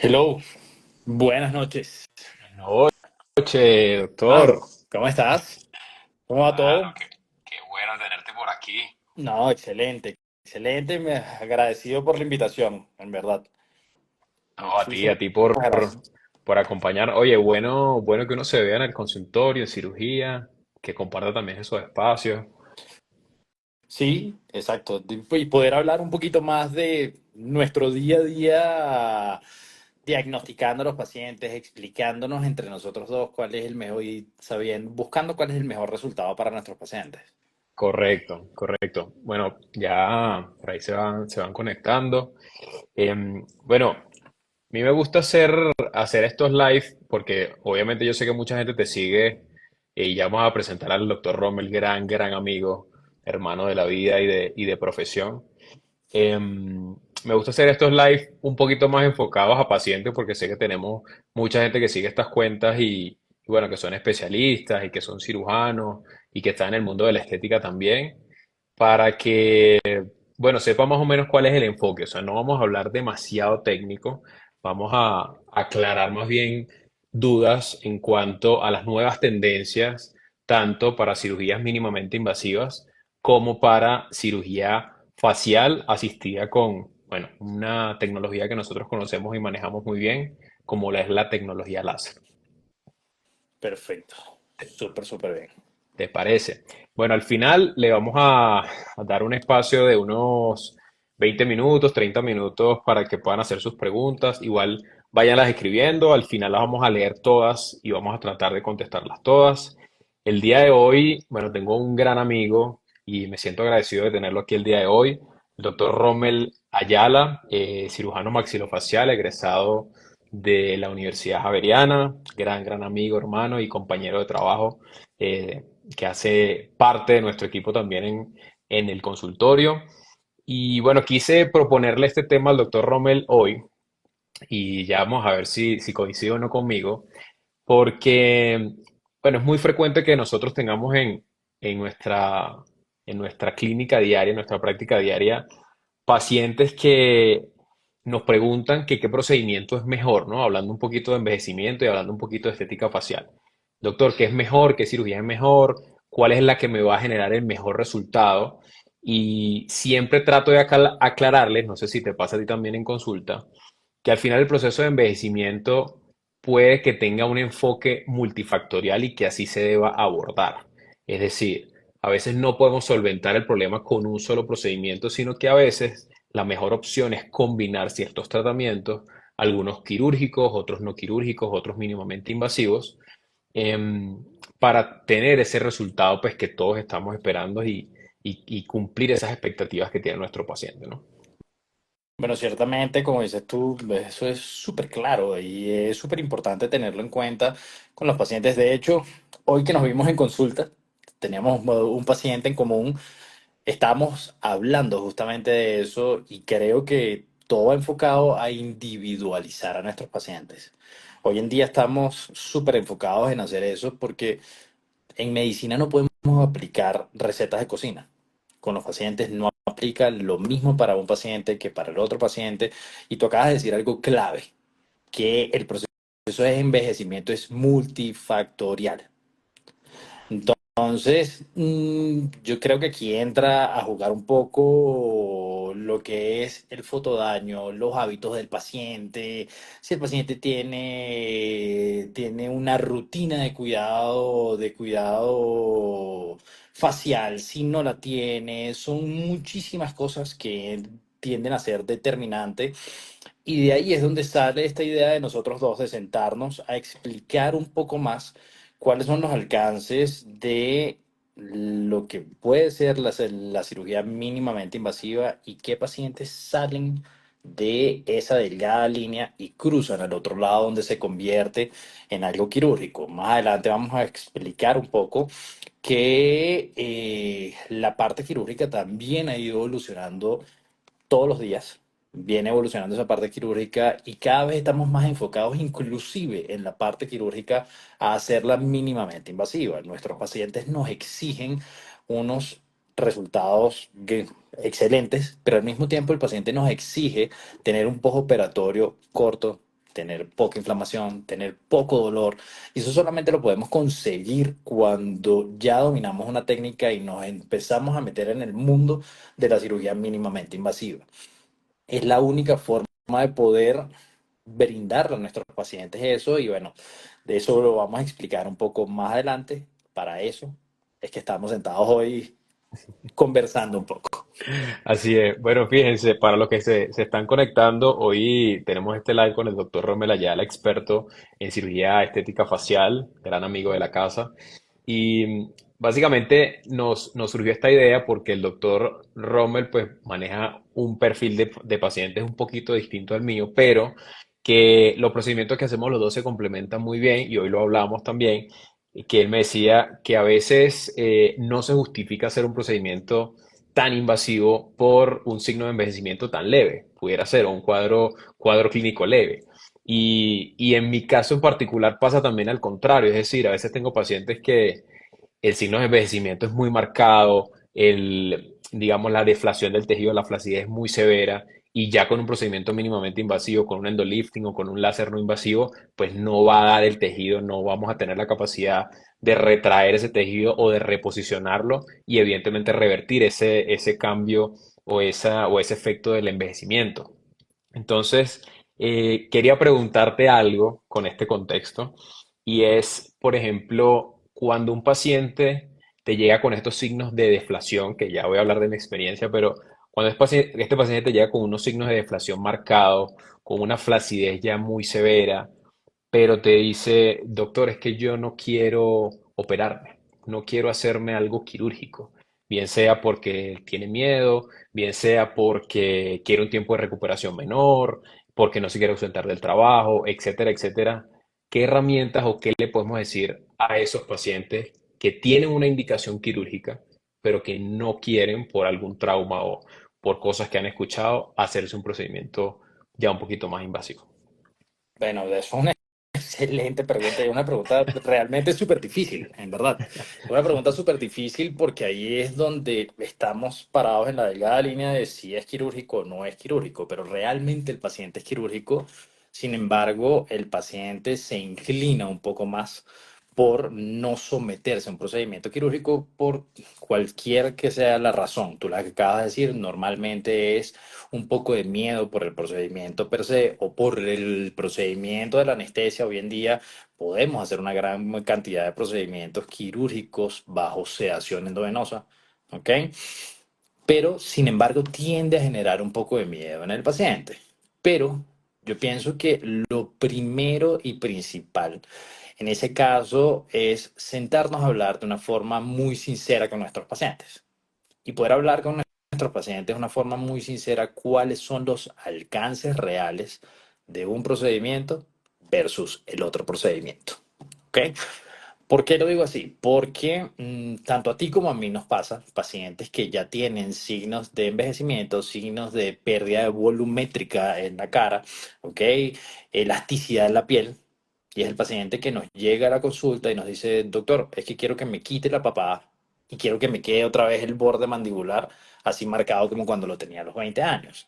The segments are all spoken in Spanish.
Hello, buenas noches. Buenas noches, Mano, doctor. ¿cómo estás? ¿Cómo va Mano, todo? qué bueno tenerte por aquí. No, excelente, excelente. Agradecido por la invitación, en verdad. No, a Muchísimas ti por, gracias. por acompañar. Oye, bueno que uno se vea en el consultorio, en cirugía, que comparta también esos espacios. Sí, exacto. Y poder hablar un poquito más de nuestro día a día, diagnosticando a los pacientes, explicándonos entre nosotros dos cuál es el mejor y sabiendo, buscando cuál es el mejor resultado para nuestros pacientes. Correcto, correcto. Bueno, ya por ahí se van conectando. Bueno, a mí me gusta hacer estos live porque obviamente yo sé que mucha gente te sigue y ya vamos a presentar al doctor Rommel, gran amigo, hermano de la vida y de profesión. Me gusta hacer estos live un poquito más enfocados a pacientes porque sé que tenemos mucha gente que sigue estas cuentas y bueno, que son especialistas y que son cirujanos y que están en el mundo de la estética también, para que, bueno, sepa más o menos cuál es el enfoque. O sea, no vamos a hablar demasiado técnico, vamos a aclarar más bien dudas en cuanto a las nuevas tendencias, tanto para cirugías mínimamente invasivas como para cirugía facial asistida con, bueno, una tecnología que nosotros conocemos y manejamos muy bien, como la es la tecnología láser. Perfecto. Súper, súper bien. ¿Te parece? Bueno, al final le vamos a dar un espacio de unos 20 minutos, 30 minutos para que puedan hacer sus preguntas. Igual váyanlas escribiendo, al final las vamos a leer todas y vamos a tratar de contestarlas todas. El día de hoy, bueno, tengo un gran amigo y me siento agradecido de tenerlo aquí el día de hoy, el doctor Rommel Ayala, cirujano maxilofacial, egresado de la Universidad Javeriana, gran amigo, hermano y compañero de trabajo. Que hace parte de nuestro equipo también en el consultorio. Y bueno, quise proponerle este tema al doctor Rommel hoy y ya vamos a ver si coincide o no conmigo, porque bueno, es muy frecuente que nosotros tengamos en nuestra, en nuestra clínica diaria, en nuestra práctica diaria, pacientes que nos preguntan que qué procedimiento es mejor, ¿no? Hablando un poquito de envejecimiento y hablando un poquito de estética facial. Doctor, ¿qué es mejor? ¿Qué cirugía es mejor? ¿Cuál es la que me va a generar el mejor resultado? Y siempre trato de aclararles, no sé si te pasa a ti también en consulta, que al final el proceso de envejecimiento puede que tenga un enfoque multifactorial y que así se deba abordar. Es decir, a veces no podemos solventar el problema con un solo procedimiento, sino que a veces la mejor opción es combinar ciertos tratamientos, algunos quirúrgicos, otros no quirúrgicos, otros mínimamente invasivos, em, para tener ese resultado pues, que todos estamos esperando y cumplir esas expectativas que tiene nuestro paciente, ¿no? Bueno, ciertamente, como dices tú, eso es súper claro y es súper importante tenerlo en cuenta con los pacientes. De hecho, hoy que nos vimos en consulta, teníamos un paciente en común, estábamos hablando justamente de eso y creo que todo va enfocado a individualizar a nuestros pacientes. Hoy en día estamos súper enfocados en hacer eso porque en medicina no podemos aplicar recetas de cocina. Con los pacientes no aplica lo mismo para un paciente que para el otro paciente. Y tú acabas de decir algo clave, que el proceso de envejecimiento es multifactorial. Entonces, yo creo que aquí entra a jugar un poco lo que es el fotodaño, los hábitos del paciente, si el paciente tiene una rutina de cuidado facial, si no la tiene, son muchísimas cosas que tienden a ser determinantes y de ahí es donde sale esta idea de nosotros dos de sentarnos a explicar un poco más cuáles son los alcances de lo que puede ser la cirugía mínimamente invasiva y qué pacientes salen de esa delgada línea y cruzan al otro lado donde se convierte en algo quirúrgico. Más adelante vamos a explicar un poco que la parte quirúrgica también ha ido evolucionando todos los días. Viene evolucionando esa parte quirúrgica y cada vez estamos más enfocados inclusive en la parte quirúrgica a hacerla mínimamente invasiva. Nuestros pacientes nos exigen unos resultados excelentes, pero al mismo tiempo el paciente nos exige tener un postoperatorio corto, tener poca inflamación, tener poco dolor. Y eso solamente lo podemos conseguir cuando ya dominamos una técnica y nos empezamos a meter en el mundo de la cirugía mínimamente invasiva. Es la única forma de poder brindarle a nuestros pacientes eso y bueno, de eso lo vamos a explicar un poco más adelante. Para eso es que estamos sentados hoy conversando un poco. Así es. Bueno, fíjense, para los que se están conectando, hoy tenemos este live con el doctor Romel Ayala, experto en cirugía estética facial, gran amigo de la casa. Y básicamente nos surgió esta idea porque el doctor Rommel pues maneja un perfil de pacientes un poquito distinto al mío, pero que los procedimientos que hacemos los dos se complementan muy bien y hoy lo hablamos también, y que él me decía que a veces no se justifica hacer un procedimiento tan invasivo por un signo de envejecimiento tan leve, pudiera ser, o un cuadro clínico leve. Y en mi caso en particular pasa también al contrario, es decir, a veces tengo pacientes que el signo de envejecimiento es muy marcado, digamos, la deflación del tejido, la flacidez es muy severa y ya con un procedimiento mínimamente invasivo, con un endolifting o con un láser no invasivo, pues no va a dar el tejido, no vamos a tener la capacidad de retraer ese tejido o de reposicionarlo y evidentemente revertir ese cambio o ese efecto del envejecimiento. Entonces, quería preguntarte algo con este contexto y es, por ejemplo, cuando un paciente te llega con estos signos de deflación, que ya voy a hablar de mi experiencia, pero cuando este paciente te llega con unos signos de deflación marcados, con una flacidez ya muy severa, pero te dice, doctor, es que yo no quiero operarme, no quiero hacerme algo quirúrgico, bien sea porque tiene miedo, bien sea porque quiere un tiempo de recuperación menor, porque no se quiere ausentar del trabajo, etcétera, etcétera. ¿Qué herramientas o qué le podemos decir a esos pacientes que tienen una indicación quirúrgica, pero que no quieren por algún trauma o por cosas que han escuchado hacerse un procedimiento ya un poquito más invasivo? Bueno, eso es una excelente pregunta y una pregunta realmente súper difícil, en verdad. Una pregunta súper difícil porque ahí es donde estamos parados en la delgada línea de si es quirúrgico o no es quirúrgico, pero realmente el paciente es quirúrgico. Sin embargo, el paciente se inclina un poco más por no someterse a un procedimiento quirúrgico por cualquier que sea la razón. Tú la que acabas de decir normalmente es un poco de miedo por el procedimiento per se o por el procedimiento de la anestesia. Hoy en día podemos hacer una gran cantidad de procedimientos quirúrgicos bajo sedación endovenosa, ¿ok? Pero, sin embargo, tiende a generar un poco de miedo en el paciente. Pero yo pienso que lo primero y principal en ese caso es sentarnos a hablar de una forma muy sincera con nuestros pacientes y poder hablar con nuestros pacientes de una forma muy sincera cuáles son los alcances reales de un procedimiento versus el otro procedimiento. ¿Ok? ¿Por qué lo digo así? Porque tanto a ti como a mí nos pasa pacientes que ya tienen signos de envejecimiento, signos de pérdida de volumétrica en la cara, ¿ok? Elasticidad en la piel. Y es el paciente que nos llega a la consulta y nos dice, doctor, es que quiero que me quite la papada y quiero que me quede otra vez el borde mandibular así marcado como cuando lo tenía a los 20 años.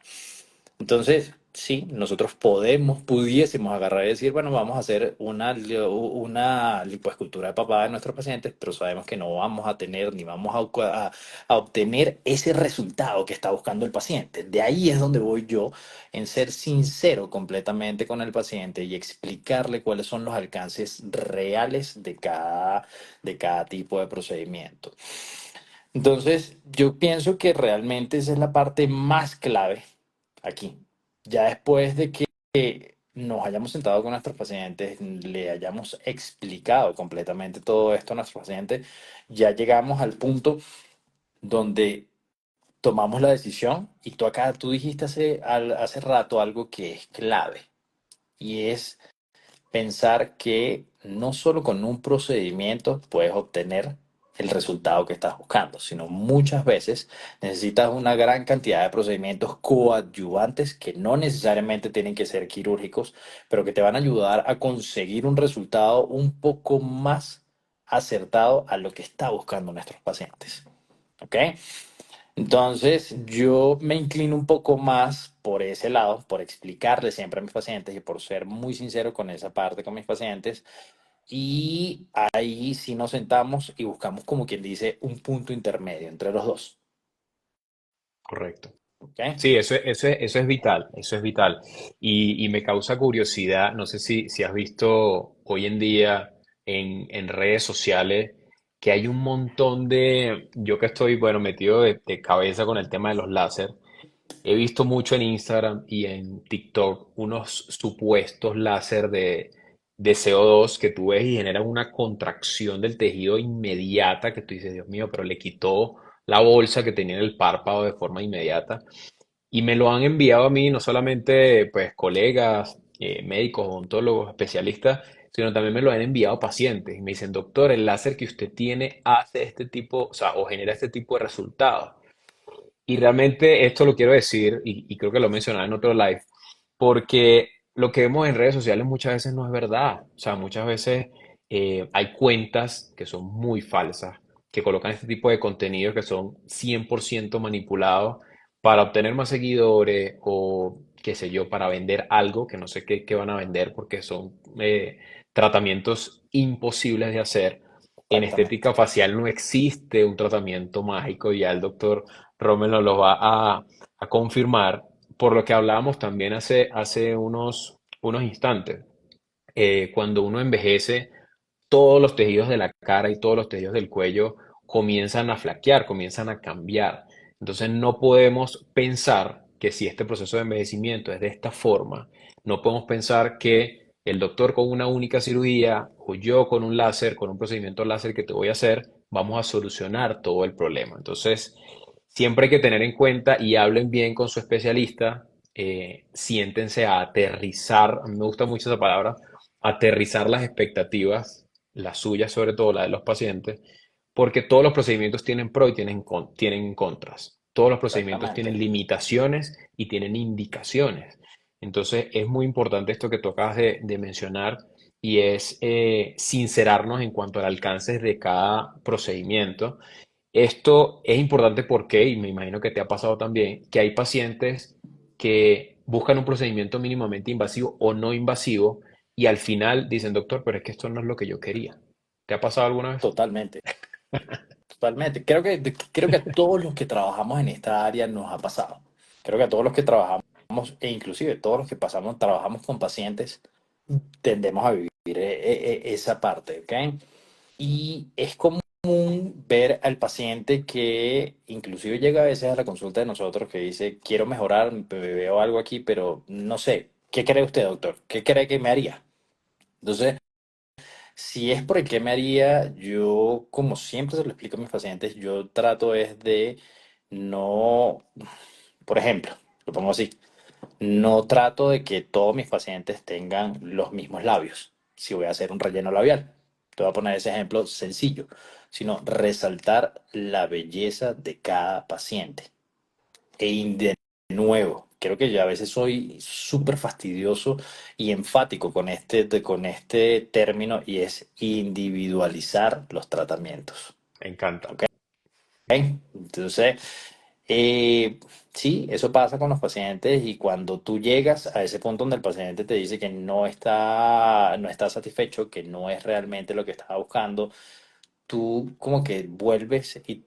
Entonces, sí, nosotros pudiésemos agarrar y decir, bueno, vamos a hacer una lipoescultura de papada de nuestros pacientes, pero sabemos que no vamos a tener ni vamos a obtener ese resultado que está buscando el paciente. De ahí es donde voy yo en ser sincero completamente con el paciente y explicarle cuáles son los alcances reales de cada tipo de procedimiento. Entonces, yo pienso que realmente esa es la parte más clave aquí. Ya después de que nos hayamos sentado con nuestros pacientes, le hayamos explicado completamente todo esto a nuestros pacientes, ya llegamos al punto donde tomamos la decisión y tú dijiste hace rato algo que es clave y es pensar que no solo con un procedimiento puedes obtener el resultado que estás buscando, sino muchas veces necesitas una gran cantidad de procedimientos coadyuvantes que no necesariamente tienen que ser quirúrgicos, pero que te van a ayudar a conseguir un resultado un poco más acertado a lo que está buscando nuestros pacientes. ¿Ok? Entonces, yo me inclino un poco más por ese lado, por explicarle siempre a mis pacientes y por ser muy sincero con esa parte con mis pacientes. Y ahí sí nos sentamos y buscamos, como quien dice, un punto intermedio entre los dos. Correcto. ¿Ok? Sí, eso es vital, eso es vital. Y me causa curiosidad, no sé si has visto hoy en día en redes sociales que hay un montón yo que estoy, bueno, metido de cabeza con el tema de los láser, he visto mucho en Instagram y en TikTok unos supuestos láser de CO2 que tú ves y generan una contracción del tejido inmediata que tú dices, Dios mío, pero le quitó la bolsa que tenía en el párpado de forma inmediata. Y me lo han enviado a mí no solamente pues colegas, médicos, odontólogos, especialistas, sino también me lo han enviado pacientes. Y me dicen, doctor, el láser que usted tiene hace este tipo, o sea, o genera este tipo de resultados. Y realmente esto lo quiero decir, y creo que lo mencionaba en otro live, porque lo que vemos en redes sociales muchas veces no es verdad. O sea, muchas veces hay cuentas que son muy falsas, que colocan este tipo de contenidos que son 100% manipulados para obtener más seguidores o, qué sé yo, para vender algo que no sé qué van a vender porque son tratamientos imposibles de hacer. En Exactamente. estética facial no existe un tratamiento mágico, ya el doctor Rommel nos lo va a confirmar, por lo que hablábamos también hace unos instantes. Cuando uno envejece, todos los tejidos de la cara y todos los tejidos del cuello comienzan a flaquear, comienzan a cambiar. Entonces no podemos pensar que si este proceso de envejecimiento es de esta forma, no podemos pensar que el doctor con una única cirugía o yo con un láser, con un procedimiento láser que te voy a hacer, vamos a solucionar todo el problema. Entonces, siempre hay que tener en cuenta y hablen bien con su especialista, siéntense a aterrizar, a mí me gusta mucho esa palabra, aterrizar las expectativas, las suyas sobre todo, las de los pacientes, porque todos los procedimientos tienen pro y tienen contras. Todos los procedimientos Exactamente. tienen limitaciones y tienen indicaciones. Entonces es muy importante esto que tú acabas de mencionar y es sincerarnos en cuanto al alcance de cada procedimiento. Esto es importante porque, y me imagino que te ha pasado también, que hay pacientes que buscan un procedimiento mínimamente invasivo o no invasivo y al final dicen, doctor, pero es que esto no es lo que yo quería. ¿Te ha pasado alguna vez? Totalmente. Totalmente. Creo que a todos los que trabajamos en esta área nos ha pasado. Creo que a todos los que trabajamos, e inclusive todos los que trabajamos con pacientes, tendemos a vivir esa parte, ¿ok? Y es común ver al paciente que inclusive llega a veces a la consulta de nosotros que dice, quiero mejorar, veo algo aquí, pero no sé, ¿qué cree usted, doctor? ¿Qué cree que me haría? Entonces, si es por el qué me haría, yo, como siempre se lo explico a mis pacientes, yo trato es de no, por ejemplo, lo pongo así, no trato de que todos mis pacientes tengan los mismos labios. Si voy a hacer un relleno labial, te voy a poner ese ejemplo sencillo, sino resaltar la belleza de cada paciente. De nuevo, creo que yo a veces soy súper fastidioso y enfático con este término y es individualizar los tratamientos. Me encanta. ¿Ok? Entonces, sí, eso pasa con los pacientes y cuando tú llegas a ese punto donde el paciente te dice que no está satisfecho, que no es realmente lo que estaba buscando, tú como que vuelves y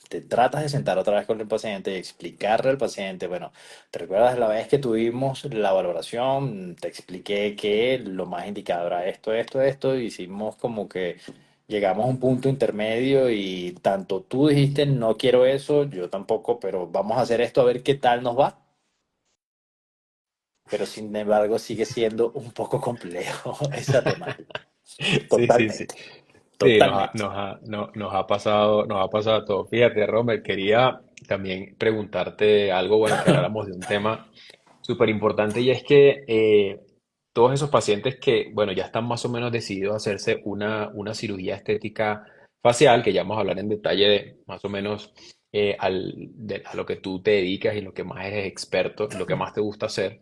te tratas de sentar otra vez con el paciente y explicarle al paciente, bueno, ¿te recuerdas la vez que tuvimos la valoración? Te expliqué que lo más indicado era esto, esto, esto, hicimos como que llegamos a un punto intermedio y tanto tú dijiste, no quiero eso, yo tampoco, pero vamos a hacer esto a ver qué tal nos va. Pero sin embargo sigue siendo un poco complejo esa temática. Sí, sí, sí. Totalmente, Sí, totalmente. nos ha pasado a todos. Fíjate, Romer, quería también preguntarte algo, bueno, que habláramos de un tema súper importante y es que todos esos pacientes que, bueno, ya están más o menos decididos a hacerse una cirugía estética facial, que ya vamos a hablar en detalle de más o menos a lo que tú te dedicas y lo que más eres experto, lo que más te gusta hacer.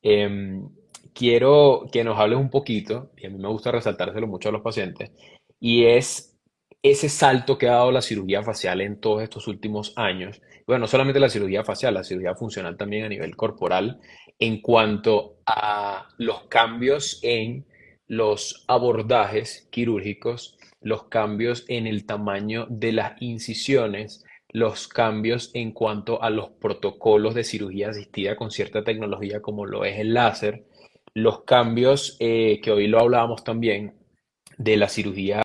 Em, quiero que nos hables un poquito, y a mí me gusta resaltárselo mucho a los pacientes, y es ese salto que ha dado la cirugía facial en todos estos últimos años. bueno, no solamente la cirugía facial, la cirugía funcional también a nivel corporal, en cuanto a los cambios en los abordajes quirúrgicos, los cambios en el tamaño de las incisiones, los cambios en cuanto a los protocolos de cirugía asistida con cierta tecnología como lo es el láser, los cambios que hoy lo hablábamos también de la cirugía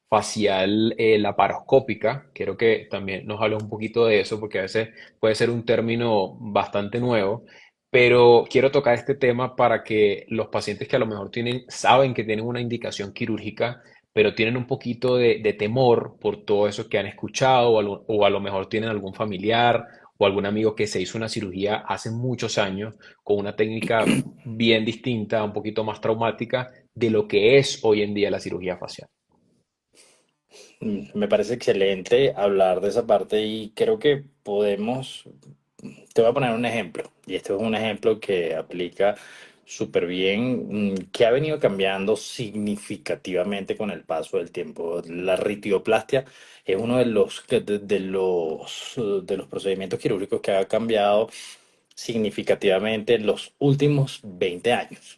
facial laparoscópica. Quiero que también nos hables un poquito de eso, porque a veces puede ser un término bastante nuevo, pero quiero tocar este tema para que los pacientes que a lo mejor saben que tienen una indicación quirúrgica, pero tienen un poquito de temor por todo eso que han escuchado, o a lo mejor tienen algún familiar o algún amigo que se hizo una cirugía hace muchos años con una técnica bien distinta, un poquito más traumática de lo que es hoy en día la cirugía facial. Me parece excelente hablar de esa parte y creo que podemos, te voy a poner un ejemplo, y este es un ejemplo que aplica súper bien, que ha venido cambiando significativamente con el paso del tiempo. La ritioplastia es uno de los procedimientos quirúrgicos que ha cambiado significativamente en los últimos 20 años.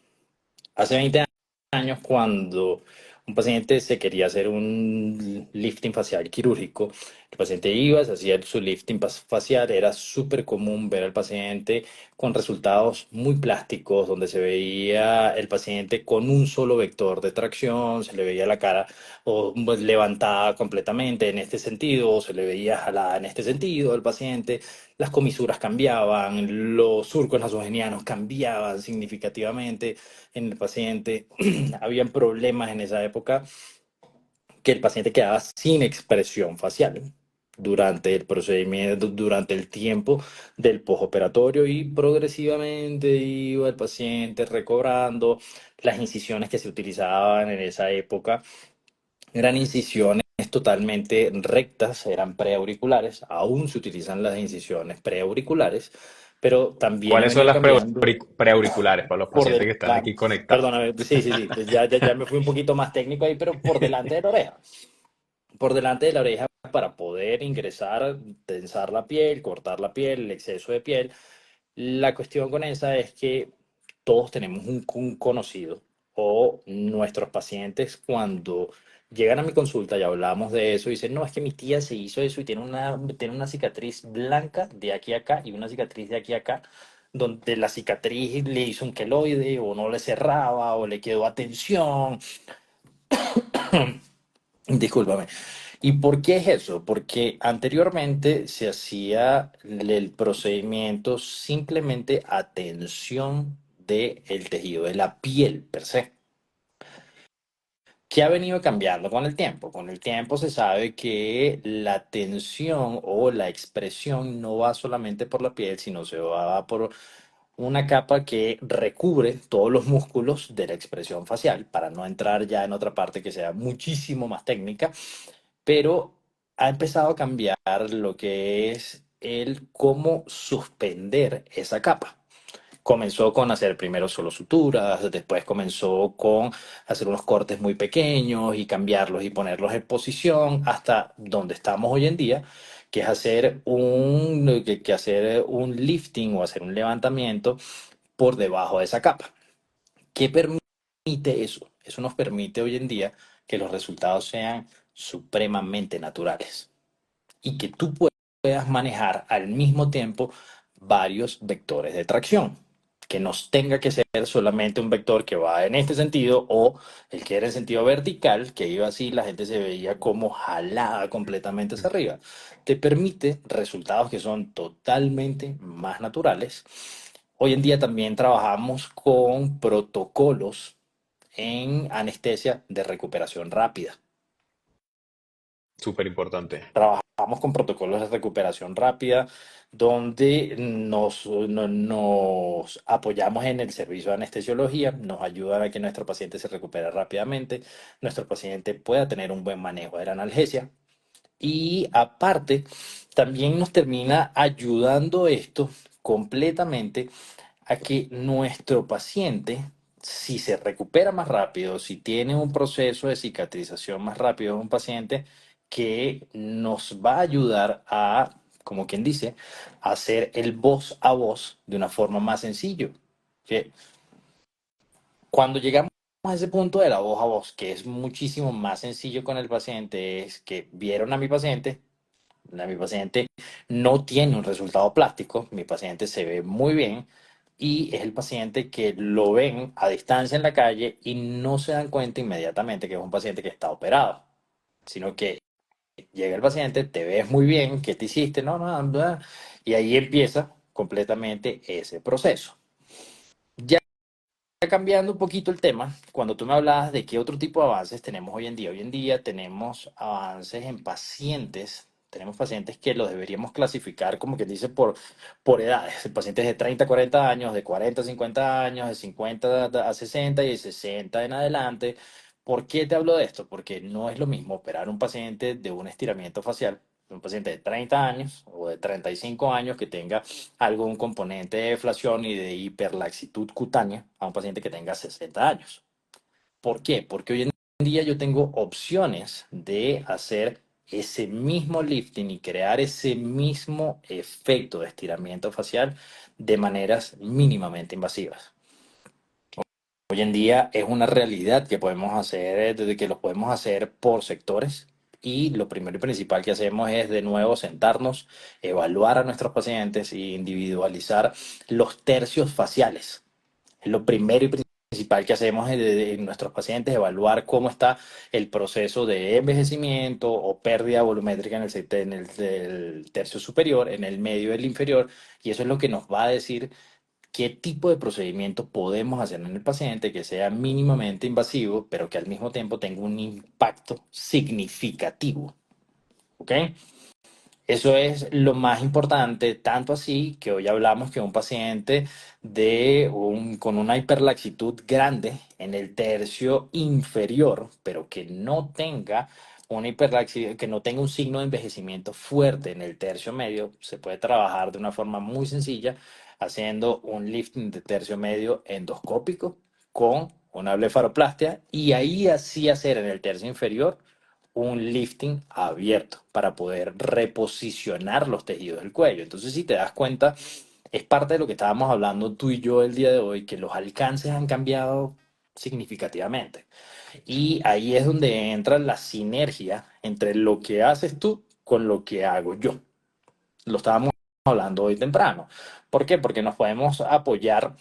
Hace 20 años, cuando un paciente se quería hacer un lifting facial quirúrgico, el paciente iba, se hacía su lifting facial, era súper común ver al paciente con resultados muy plásticos, donde se veía el paciente con un solo vector de tracción, se le veía la cara o, pues, levantada completamente en este sentido, o se le veía jalada en este sentido al paciente, las comisuras cambiaban, los surcos nasogenianos cambiaban significativamente en el paciente. Habían problemas en esa época que el paciente quedaba sin expresión facial durante el procedimiento, durante el tiempo del postoperatorio, y progresivamente iba el paciente recobrando. Las incisiones que se utilizaban en esa época eran incisiones totalmente rectas, eran preauriculares, aún se utilizan las incisiones preauriculares, pero también ha ¿Cuáles son venido las cambiando preauriculares para los por pacientes que están delante. aquí conectados? Perdóname, sí, sí, sí, ya me fui un poquito más técnico ahí, pero por delante de la oreja. Por delante de la oreja, para poder ingresar, tensar la piel, cortar la piel, el exceso de piel. La cuestión con esa es que todos tenemos un conocido, o nuestros pacientes, cuando llegan a mi consulta y hablamos de eso, dicen: no, es que mi tía se hizo eso y tiene una cicatriz blanca de aquí a acá y una cicatriz de aquí a acá, donde la cicatriz le hizo un queloide o no le cerraba o le quedó a tensión. Discúlpame. ¿Y por qué es eso? Porque anteriormente se hacía el procedimiento simplemente a tensión del tejido, de la piel per se. ¿Qué ha venido cambiando con el tiempo? Con el tiempo se sabe que la tensión o la expresión no va solamente por la piel, sino se va por una capa que recubre todos los músculos de la expresión facial, para no entrar ya en otra parte que sea muchísimo más técnica, pero ha empezado a cambiar lo que es el cómo suspender esa capa. Comenzó con hacer primero solo suturas, después comenzó con hacer unos cortes muy pequeños y cambiarlos y ponerlos en posición hasta donde estamos hoy en día, que es hacer un lifting o hacer un levantamiento por debajo de esa capa. ¿Qué permite eso? Eso nos permite hoy en día que los resultados sean supremamente naturales y que tú puedas manejar al mismo tiempo varios vectores de tracción. Que no tenga que ser solamente un vector que va en este sentido, o el que era en sentido vertical, que iba así, la gente se veía como jalada completamente hacia arriba. Te permite resultados que son totalmente más naturales. Hoy en día también trabajamos con protocolos en anestesia de recuperación rápida. Súper importante. Trabajamos con protocolos de recuperación rápida, donde nos apoyamos en el servicio de anestesiología, nos ayudan a que nuestro paciente se recupere rápidamente, nuestro paciente pueda tener un buen manejo de la analgesia, y aparte también nos termina ayudando esto completamente a que nuestro paciente, si se recupera más rápido, si tiene un proceso de cicatrización más rápido, es un paciente que nos va a ayudar a como quien dice, hacer el voz a voz de una forma más sencilla. Que cuando llegamos a ese punto de la voz a voz, que es muchísimo más sencillo con el paciente, es que vieron a mi paciente no tiene un resultado plástico, mi paciente se ve muy bien y es el paciente que lo ven a distancia en la calle y no se dan cuenta inmediatamente que es un paciente que está operado, sino que llega el paciente, te ves muy bien, ¿qué te hiciste? No, no, no, y ahí empieza completamente ese proceso. Ya cambiando un poquito el tema, cuando tú me hablabas de qué otro tipo de avances tenemos hoy en día tenemos avances en pacientes, tenemos pacientes que los deberíamos clasificar como que dice por edades, pacientes de 30 a 40 años, de 40 a 50 años, de 50 a 60 y de 60 en adelante. ¿Por qué te hablo de esto? Porque no es lo mismo operar un paciente de un estiramiento facial, un paciente de 30 años o de 35 años que tenga algún componente de deflación y de hiperlaxitud cutánea a un paciente que tenga 60 años. ¿Por qué? Porque hoy en día yo tengo opciones de hacer ese mismo lifting y crear ese mismo efecto de estiramiento facial de maneras mínimamente invasivas. Hoy en día es una realidad que podemos hacer, desde que lo podemos hacer por sectores. Y lo primero y principal que hacemos es de nuevo sentarnos, evaluar a nuestros pacientes e individualizar los tercios faciales. Es lo primero y principal que hacemos en nuestros pacientes, evaluar cómo está el proceso de envejecimiento o pérdida volumétrica en el del tercio superior, en el medio del inferior, y eso es lo que nos va a decir qué tipo de procedimiento podemos hacer en el paciente que sea mínimamente invasivo, pero que al mismo tiempo tenga un impacto significativo. ¿Ok? Eso es lo más importante, tanto así que hoy hablamos que un paciente con una hiperlaxitud grande en el tercio inferior, pero que no tenga una hiperlaxitud, que no tenga un signo de envejecimiento fuerte en el tercio medio, se puede trabajar de una forma muy sencilla haciendo un lifting de tercio medio endoscópico con una blefaroplastia y ahí así hacer en el tercio inferior un lifting abierto para poder reposicionar los tejidos del cuello. Entonces, si te das cuenta, es parte de lo que estábamos hablando tú y yo el día de hoy, que los alcances han cambiado significativamente. Y ahí es donde entra la sinergia entre lo que haces tú con lo que hago yo. Lo estábamos hablando hoy temprano. ¿Por qué? Porque nos podemos apoyar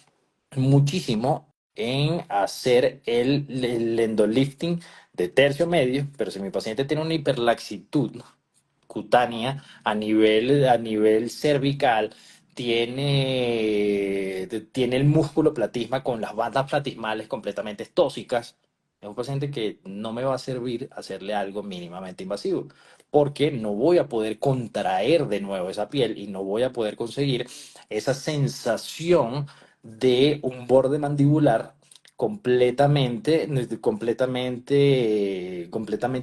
muchísimo en hacer el endolifting de tercio medio, pero si mi paciente tiene una hiperlaxitud cutánea a nivel cervical, tiene el músculo platisma con las bandas platismales completamente tóxicas, es un paciente que no me va a servir hacerle algo mínimamente invasivo, porque no voy a poder contraer de nuevo esa piel y no voy a poder conseguir esa sensación de un borde mandibular completamente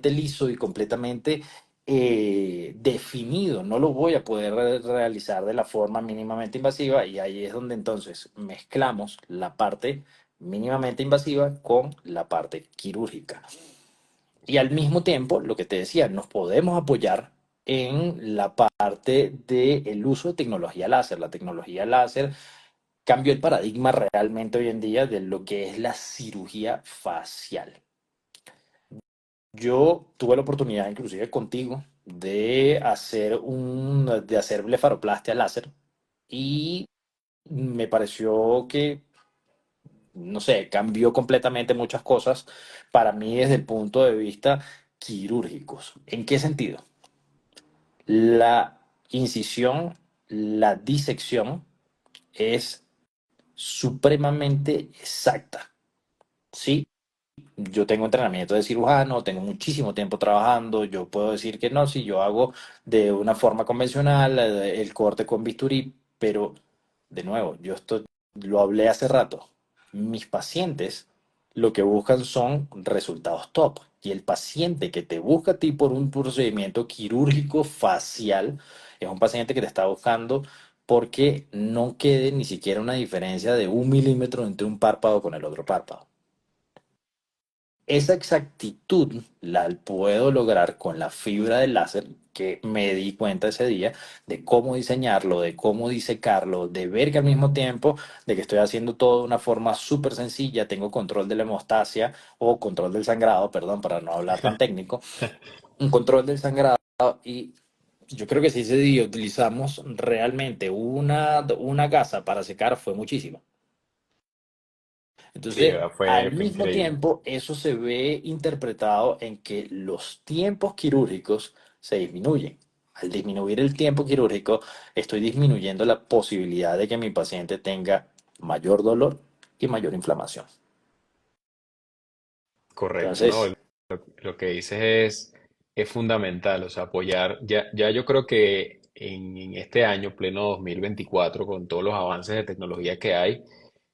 liso y completamente definido. No lo voy a poder realizar de la forma mínimamente invasiva y ahí es donde entonces mezclamos la parte mínimamente invasiva con la parte quirúrgica. Y al mismo tiempo, lo que te decía, nos podemos apoyar en la parte del uso de tecnología láser. La tecnología láser cambió el paradigma realmente hoy en día de lo que es la cirugía facial. Yo tuve la oportunidad, inclusive contigo, de hacer blefaroplastia láser y me pareció que, no sé, cambió completamente muchas cosas para mí desde el punto de vista quirúrgicos. ¿En qué sentido? La incisión, la disección es supremamente exacta. ¿Sí? Yo tengo entrenamiento de cirujano, tengo muchísimo tiempo trabajando, yo puedo decir que no, si yo hago de una forma convencional el corte con bisturí, pero de nuevo, lo hablé hace rato, mis pacientes lo que buscan son resultados top y el paciente que te busca a ti por un procedimiento quirúrgico facial es un paciente que te está buscando porque no quede ni siquiera una diferencia de 1 milímetro entre un párpado con el otro párpado. esa exactitud la puedo lograr con la fibra del láser que me di cuenta ese día de cómo diseñarlo, de cómo disecarlo, de ver que al mismo tiempo de que estoy haciendo todo de una forma súper sencilla, tengo control de la hemostasia o control del sangrado, perdón, para no hablar tan técnico, un control del sangrado y yo creo que si ese día utilizamos realmente una gasa para secar fue muchísimo. Sí, Entonces, ¿verdad? al Fue mismo increíble. tiempo, eso se ve interpretado en que los tiempos quirúrgicos se disminuyen. Al disminuir el tiempo quirúrgico, estoy disminuyendo la posibilidad de que mi paciente tenga mayor dolor y mayor inflamación. Correcto, ¿no? Entonces, Lo que dices es fundamental, o sea, apoyar, ya yo creo que en este año, pleno 2024, con todos los avances de tecnología que hay,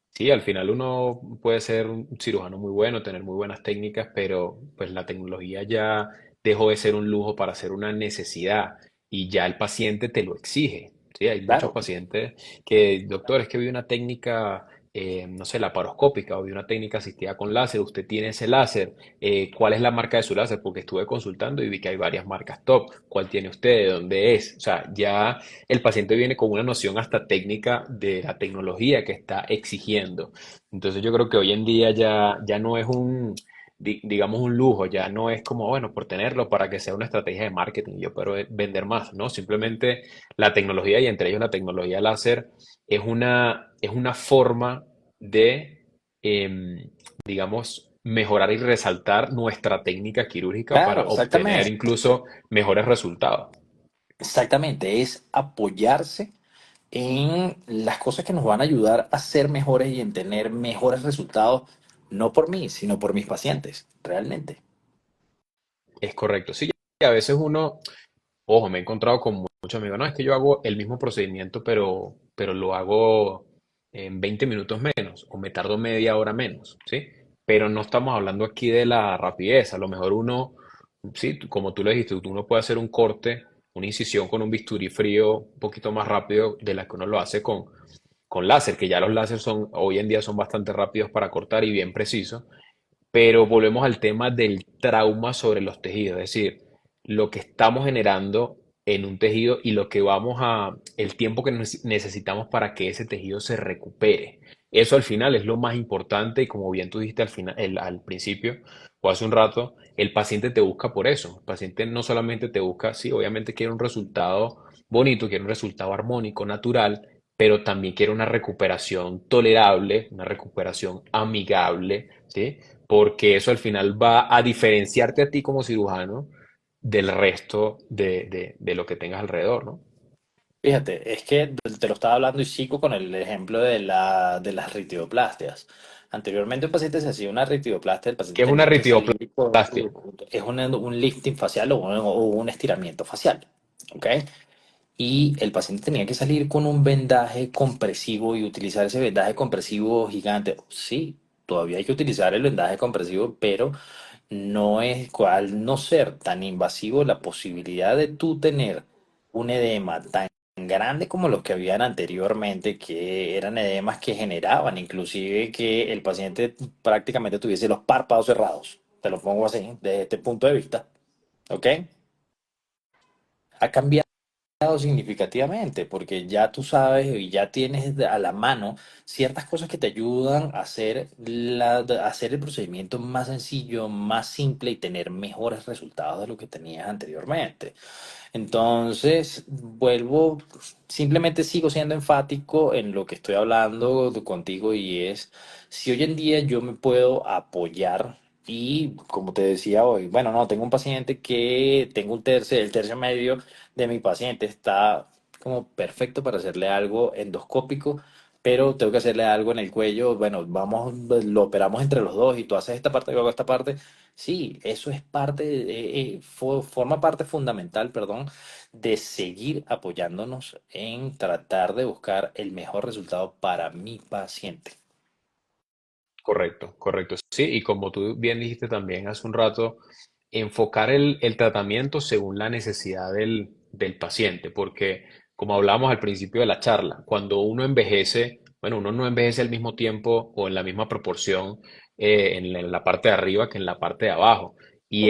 sí, al final uno puede ser un cirujano muy bueno, tener muy buenas técnicas, pero pues la tecnología ya dejó de ser un lujo para ser una necesidad y ya el paciente te lo exige. Sí, hay muchos claro, pacientes que, doctor, es que vi una técnica, no sé, laparoscópica o vi una técnica asistida con láser, usted tiene ese láser, ¿cuál es la marca de su láser? Porque estuve consultando y vi que hay varias marcas top, ¿cuál tiene usted? ¿De dónde es? O sea, ya el paciente viene con una noción hasta técnica de la tecnología que está exigiendo. Entonces yo creo que hoy en día ya no es digamos, un lujo, ya no es como, bueno, por tenerlo para que sea una estrategia de marketing, yo pero vender más, ¿no? Simplemente la tecnología y entre ellos la tecnología láser es una forma de, digamos, mejorar y resaltar nuestra técnica quirúrgica para claro, obtener exactamente. incluso mejores resultados. Exactamente, es apoyarse en las cosas que nos van a ayudar a ser mejores y en tener mejores resultados, no por mí, sino por mis pacientes, realmente. Es correcto. Sí, a veces uno, ojo, me he encontrado con muchos amigos, no, es que yo hago el mismo procedimiento, pero lo hago en 20 minutos menos o me tardo media hora menos, ¿sí? Pero no estamos hablando aquí de la rapidez, a lo mejor uno, sí, como tú le dijiste, uno puede hacer un corte, una incisión con un bisturí frío un poquito más rápido de la que uno lo hace con láser, que ya los láser son, hoy en día son bastante rápidos para cortar y bien precisos, pero volvemos al tema del trauma sobre los tejidos, es decir, lo que estamos generando en un tejido y lo que el tiempo que necesitamos para que ese tejido se recupere. Eso al final es lo más importante y como bien tú dijiste al final, al principio o hace un rato, el paciente te busca por eso. El paciente no solamente te busca, sí, obviamente quiere un resultado bonito, quiere un resultado armónico, natural, pero también quiere una recuperación tolerable, una recuperación amigable, ¿sí? Porque eso al final va a diferenciarte a ti como cirujano del resto de lo que tengas alrededor, ¿no? Fíjate, es que te lo estaba hablando y sigo con el ejemplo de las ritidoplastias. Anteriormente un paciente se hacía una ritidoplastia, el paciente ¿Qué es una tenía que salir con ritidoplastia? un lifting facial o un estiramiento facial, ¿ok? Y el paciente tenía que salir con un vendaje compresivo y utilizar ese vendaje compresivo gigante. Sí, todavía hay que utilizar el vendaje compresivo, pero no es, al no ser tan invasivo, la posibilidad de tú tener un edema tan grande como los que habían anteriormente, que eran edemas que generaban inclusive que el paciente prácticamente tuviese los párpados cerrados. Te lo pongo así, desde este punto de vista. ¿Ok? Ha cambiado significativamente, porque ya tú sabes y ya tienes a la mano ciertas cosas que te ayudan a hacer, a hacer el procedimiento más sencillo, más simple y tener mejores resultados de lo que tenías anteriormente. Entonces, vuelvo, simplemente sigo siendo enfático en lo que estoy hablando contigo y es, si hoy en día yo me puedo apoyar y, como te decía hoy, bueno, no, tengo un paciente que tengo el tercio medio de mi paciente está como perfecto para hacerle algo endoscópico, pero tengo que hacerle algo en el cuello, bueno, vamos, lo operamos entre los dos y tú haces esta parte, yo hago esta parte. Sí, eso es parte, forma parte fundamental, perdón, de seguir apoyándonos en tratar de buscar el mejor resultado para mi paciente. Correcto, correcto. Sí, y como tú bien dijiste también hace un rato, enfocar el tratamiento según la necesidad del paciente, porque como hablamos al principio de la charla, cuando uno envejece, bueno, uno no envejece al mismo tiempo o en la misma proporción en la parte de arriba que en la parte de abajo.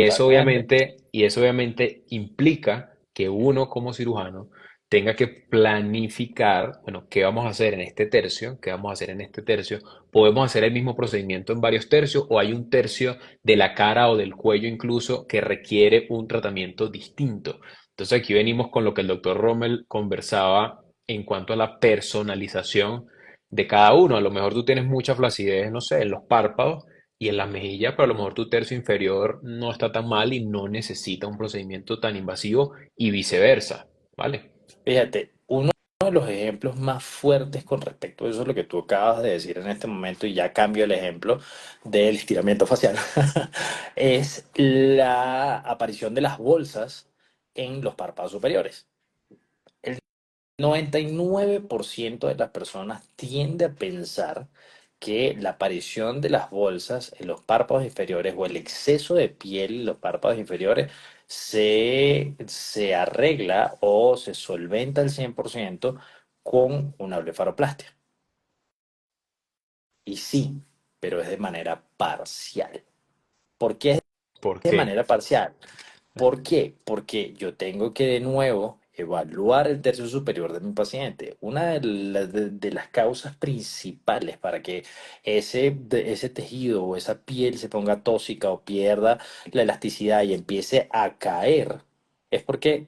Totalmente. Y eso obviamente implica que uno como cirujano tenga que planificar, bueno, qué vamos a hacer en este tercio, qué vamos a hacer en este tercio. Podemos hacer el mismo procedimiento en varios tercios o hay un tercio de la cara o del cuello incluso que requiere un tratamiento distinto. Entonces aquí venimos con lo que el doctor Rommel conversaba en cuanto a la personalización de cada uno. A lo mejor tú tienes mucha flacidez, no sé, en los párpados y en las mejillas, pero a lo mejor tu tercio inferior no está tan mal y no necesita un procedimiento tan invasivo y viceversa, ¿vale? Fíjate, uno de los ejemplos más fuertes con respecto a eso es lo que tú acabas de decir en este momento, y ya cambio el ejemplo del estiramiento facial, es la aparición de las bolsas en los párpados superiores. El 99% de las personas tiende a pensar que la aparición de las bolsas en los párpados inferiores o el exceso de piel en los párpados inferiores se arregla o se solventa al 100% con una blefaroplastia. Y sí, pero es de manera parcial. ¿Por qué es ¿Por de qué? manera parcial? ¿Por qué? Porque yo tengo que de nuevo evaluar el tercio superior de mi paciente. Una de las causas principales para que ese tejido o esa piel se ponga tóxica o pierda la elasticidad y empiece a caer es porque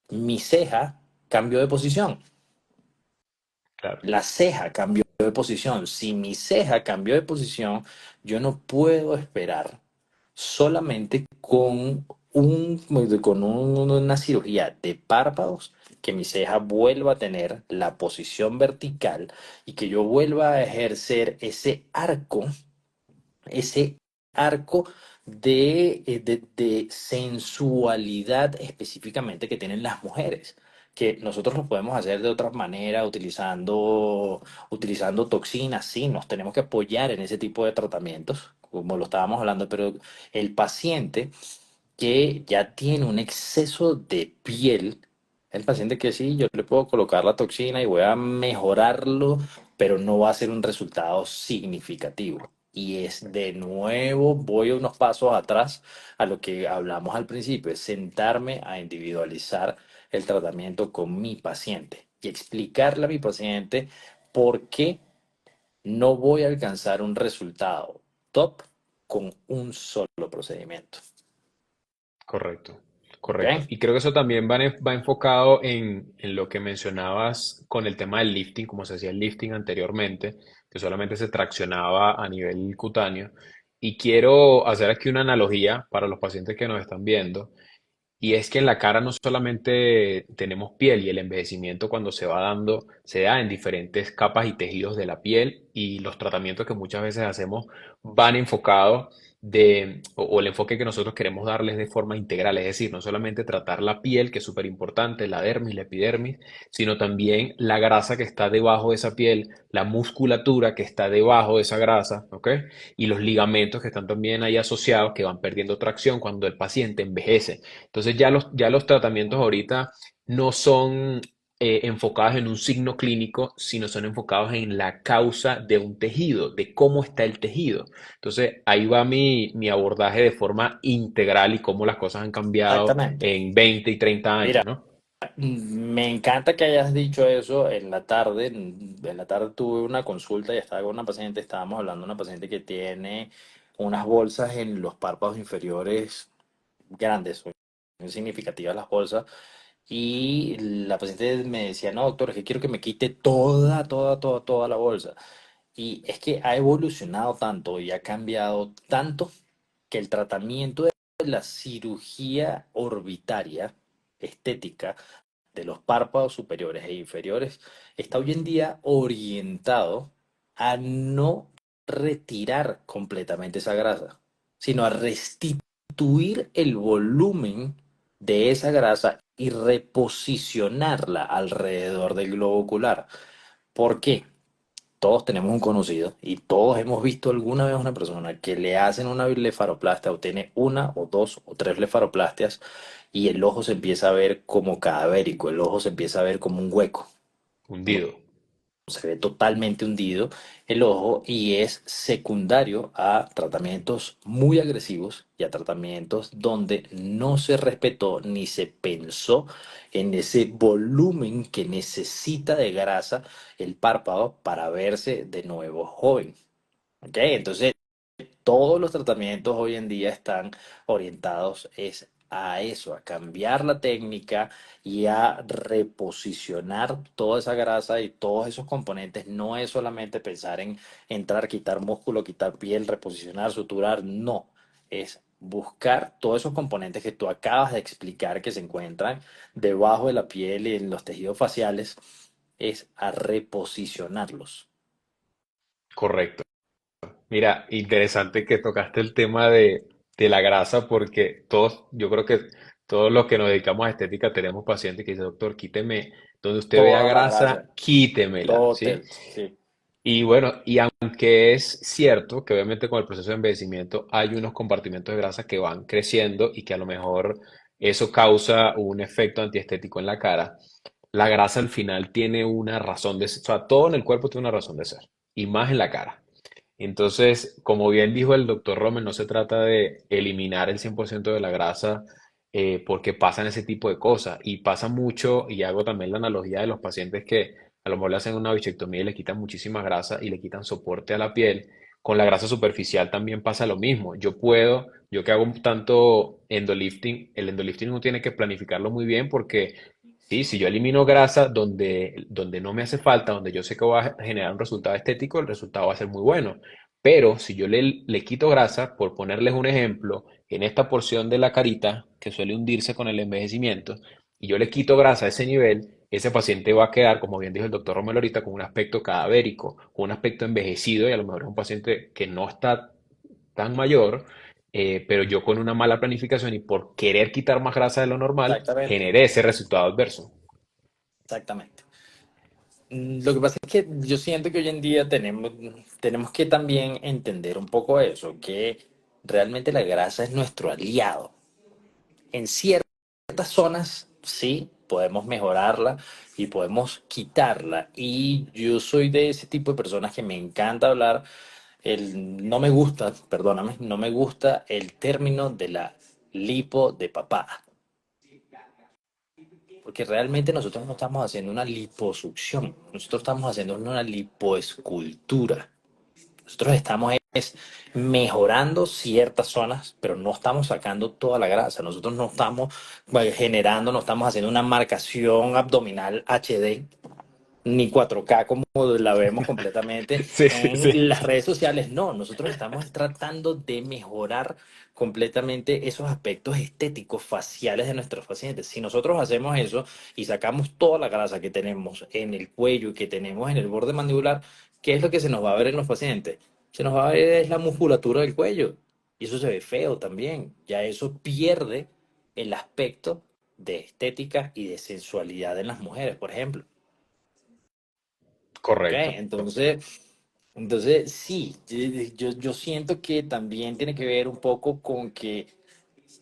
mi ceja cambió de posición. Claro, La ceja cambió de posición. Si mi ceja cambió de posición, yo no puedo esperar solamente una cirugía de párpados que mi ceja vuelva a tener la posición vertical y que yo vuelva a ejercer ese arco de sensualidad específicamente que tienen las mujeres, que nosotros lo podemos hacer de otra manera utilizando toxinas, sí, nos tenemos que apoyar en ese tipo de tratamientos, como lo estábamos hablando, pero el paciente que ya tiene un exceso de piel, el paciente que sí, yo le puedo colocar la toxina y voy a mejorarlo, pero no va a ser un resultado significativo. Y es de nuevo, voy unos pasos atrás a lo que hablamos al principio, es sentarme a individualizar el tratamiento con mi paciente y explicarle a mi paciente por qué no voy a alcanzar un resultado top con un solo procedimiento. correcto, ¿Ok? correcto. Y creo que eso también va enfocado en lo que mencionabas con el tema del lifting, como se hacía el lifting anteriormente, que solamente se traccionaba a nivel cutáneo. Y quiero hacer aquí una analogía para los pacientes que nos están viendo. Y es que en la cara no solamente tenemos piel y el envejecimiento cuando se va dando, se da en diferentes capas y tejidos de la piel y los tratamientos que muchas veces hacemos van enfocados o el enfoque que nosotros queremos darles de forma integral, es decir, no solamente tratar la piel, que es súper importante, la dermis, la epidermis, sino también la grasa que está debajo de esa piel, la musculatura que está debajo de esa grasa, ¿ok? Y los ligamentos que están también ahí asociados, que van perdiendo tracción cuando el paciente envejece. Entonces ya los tratamientos ahorita no son enfocados en un signo clínico, sino son enfocados en la causa de un tejido, de cómo está el tejido. Entonces ahí va mi abordaje de forma integral y cómo las cosas han cambiado Exactamente. en 20 y 30 Mira, años, ¿no? me encanta que hayas dicho eso en la tarde. En la tarde tuve una consulta y estaba con una paciente, estábamos hablando de una paciente que tiene unas bolsas en los párpados inferiores grandes, son significativas las bolsas. Y la paciente me decía, no, doctor, es que quiero que me quite toda la bolsa. Y es que ha evolucionado tanto y ha cambiado tanto que el tratamiento de la cirugía orbitaria estética de los párpados superiores e inferiores está hoy en día orientado a no retirar completamente esa grasa, sino a restituir el volumen de esa grasa y reposicionarla alrededor del globo ocular. ¿Por qué? Todos tenemos un conocido y todos hemos visto alguna vez a una persona que le hacen una blefaroplastia o tiene una o dos o tres blefaroplastias y el ojo se empieza a ver como cadavérico, el ojo se empieza a ver como un hueco. Hundido. se ve totalmente hundido el ojo y es secundario a tratamientos muy agresivos y a tratamientos donde no se respetó ni se pensó en ese volumen que necesita de grasa el párpado para verse de nuevo joven. ¿Ok? Entonces, todos los tratamientos hoy en día están orientados es a eso, a cambiar la técnica y a reposicionar toda esa grasa y todos esos componentes. No es solamente pensar en entrar, quitar músculo, quitar piel, reposicionar, suturar, no. Es buscar todos esos componentes que tú acabas de explicar que se encuentran debajo de la piel y en los tejidos faciales, es a reposicionarlos. Correcto. Mira, interesante que tocaste el tema de la grasa porque todos, yo creo que todos los que nos dedicamos a estética tenemos pacientes que dicen, doctor, quíteme, donde usted vea Toda la grasa, grasa, quítemela, ¿sí? total, sí. Y bueno, y aunque es cierto que obviamente con el proceso de envejecimiento hay unos compartimentos de grasa que van creciendo y que a lo mejor eso causa un efecto antiestético en la cara, la grasa al final tiene una razón de ser, o sea, todo en el cuerpo tiene una razón de ser, y más en la cara. Entonces, como bien dijo el doctor Romer, no se trata de eliminar el 100% de la grasa porque pasan ese tipo de cosas. Y pasa mucho, y hago también la analogía de los pacientes que a lo mejor le hacen una bichectomía y le quitan muchísima grasa y le quitan soporte a la piel. Con la grasa superficial también pasa lo mismo. Yo que hago un tanto endolifting, el endolifting uno tiene que planificarlo muy bien porque sí, si yo elimino grasa donde no me hace falta, donde yo sé que va a generar un resultado estético, el resultado va a ser muy bueno. Pero si yo le quito grasa, por ponerles un ejemplo, en esta porción de la carita, que suele hundirse con el envejecimiento, y yo le quito grasa a ese nivel, ese paciente va a quedar, como bien dijo el doctor Romero ahorita, con un aspecto cadavérico, con un aspecto envejecido, y a lo mejor es un paciente que no está tan mayor, pero yo con una mala planificación y por querer quitar más grasa de lo normal, Exactamente, generé ese resultado adverso. exactamente. Lo que pasa es que yo siento que hoy en día tenemos que también entender un poco eso, que realmente la grasa es nuestro aliado. En ciertas zonas, sí, podemos mejorarla y podemos quitarla. Y yo soy de ese tipo de personas que me encanta hablar. No me gusta, perdóname, no me gusta el término de la lipo de papá. Porque realmente nosotros no estamos haciendo una liposucción, nosotros estamos haciendo una lipoescultura. Nosotros estamos mejorando ciertas zonas, pero no estamos sacando toda la grasa. Nosotros no estamos generando, no estamos haciendo una marcación abdominal HD ni 4K como la vemos completamente Sí, sí, sí. en las redes sociales. No, nosotros estamos tratando de mejorar completamente esos aspectos estéticos faciales de nuestros pacientes. Si nosotros hacemos eso y sacamos toda la grasa que tenemos en el cuello y que tenemos en el borde mandibular, ¿qué es lo que se nos va a ver en los pacientes? Se nos va a ver es la musculatura del cuello. Y eso se ve feo también. Ya eso pierde el aspecto de estética y de sensualidad en las mujeres, por ejemplo. Ok, Correcto. entonces sí, yo siento que también tiene que ver un poco con que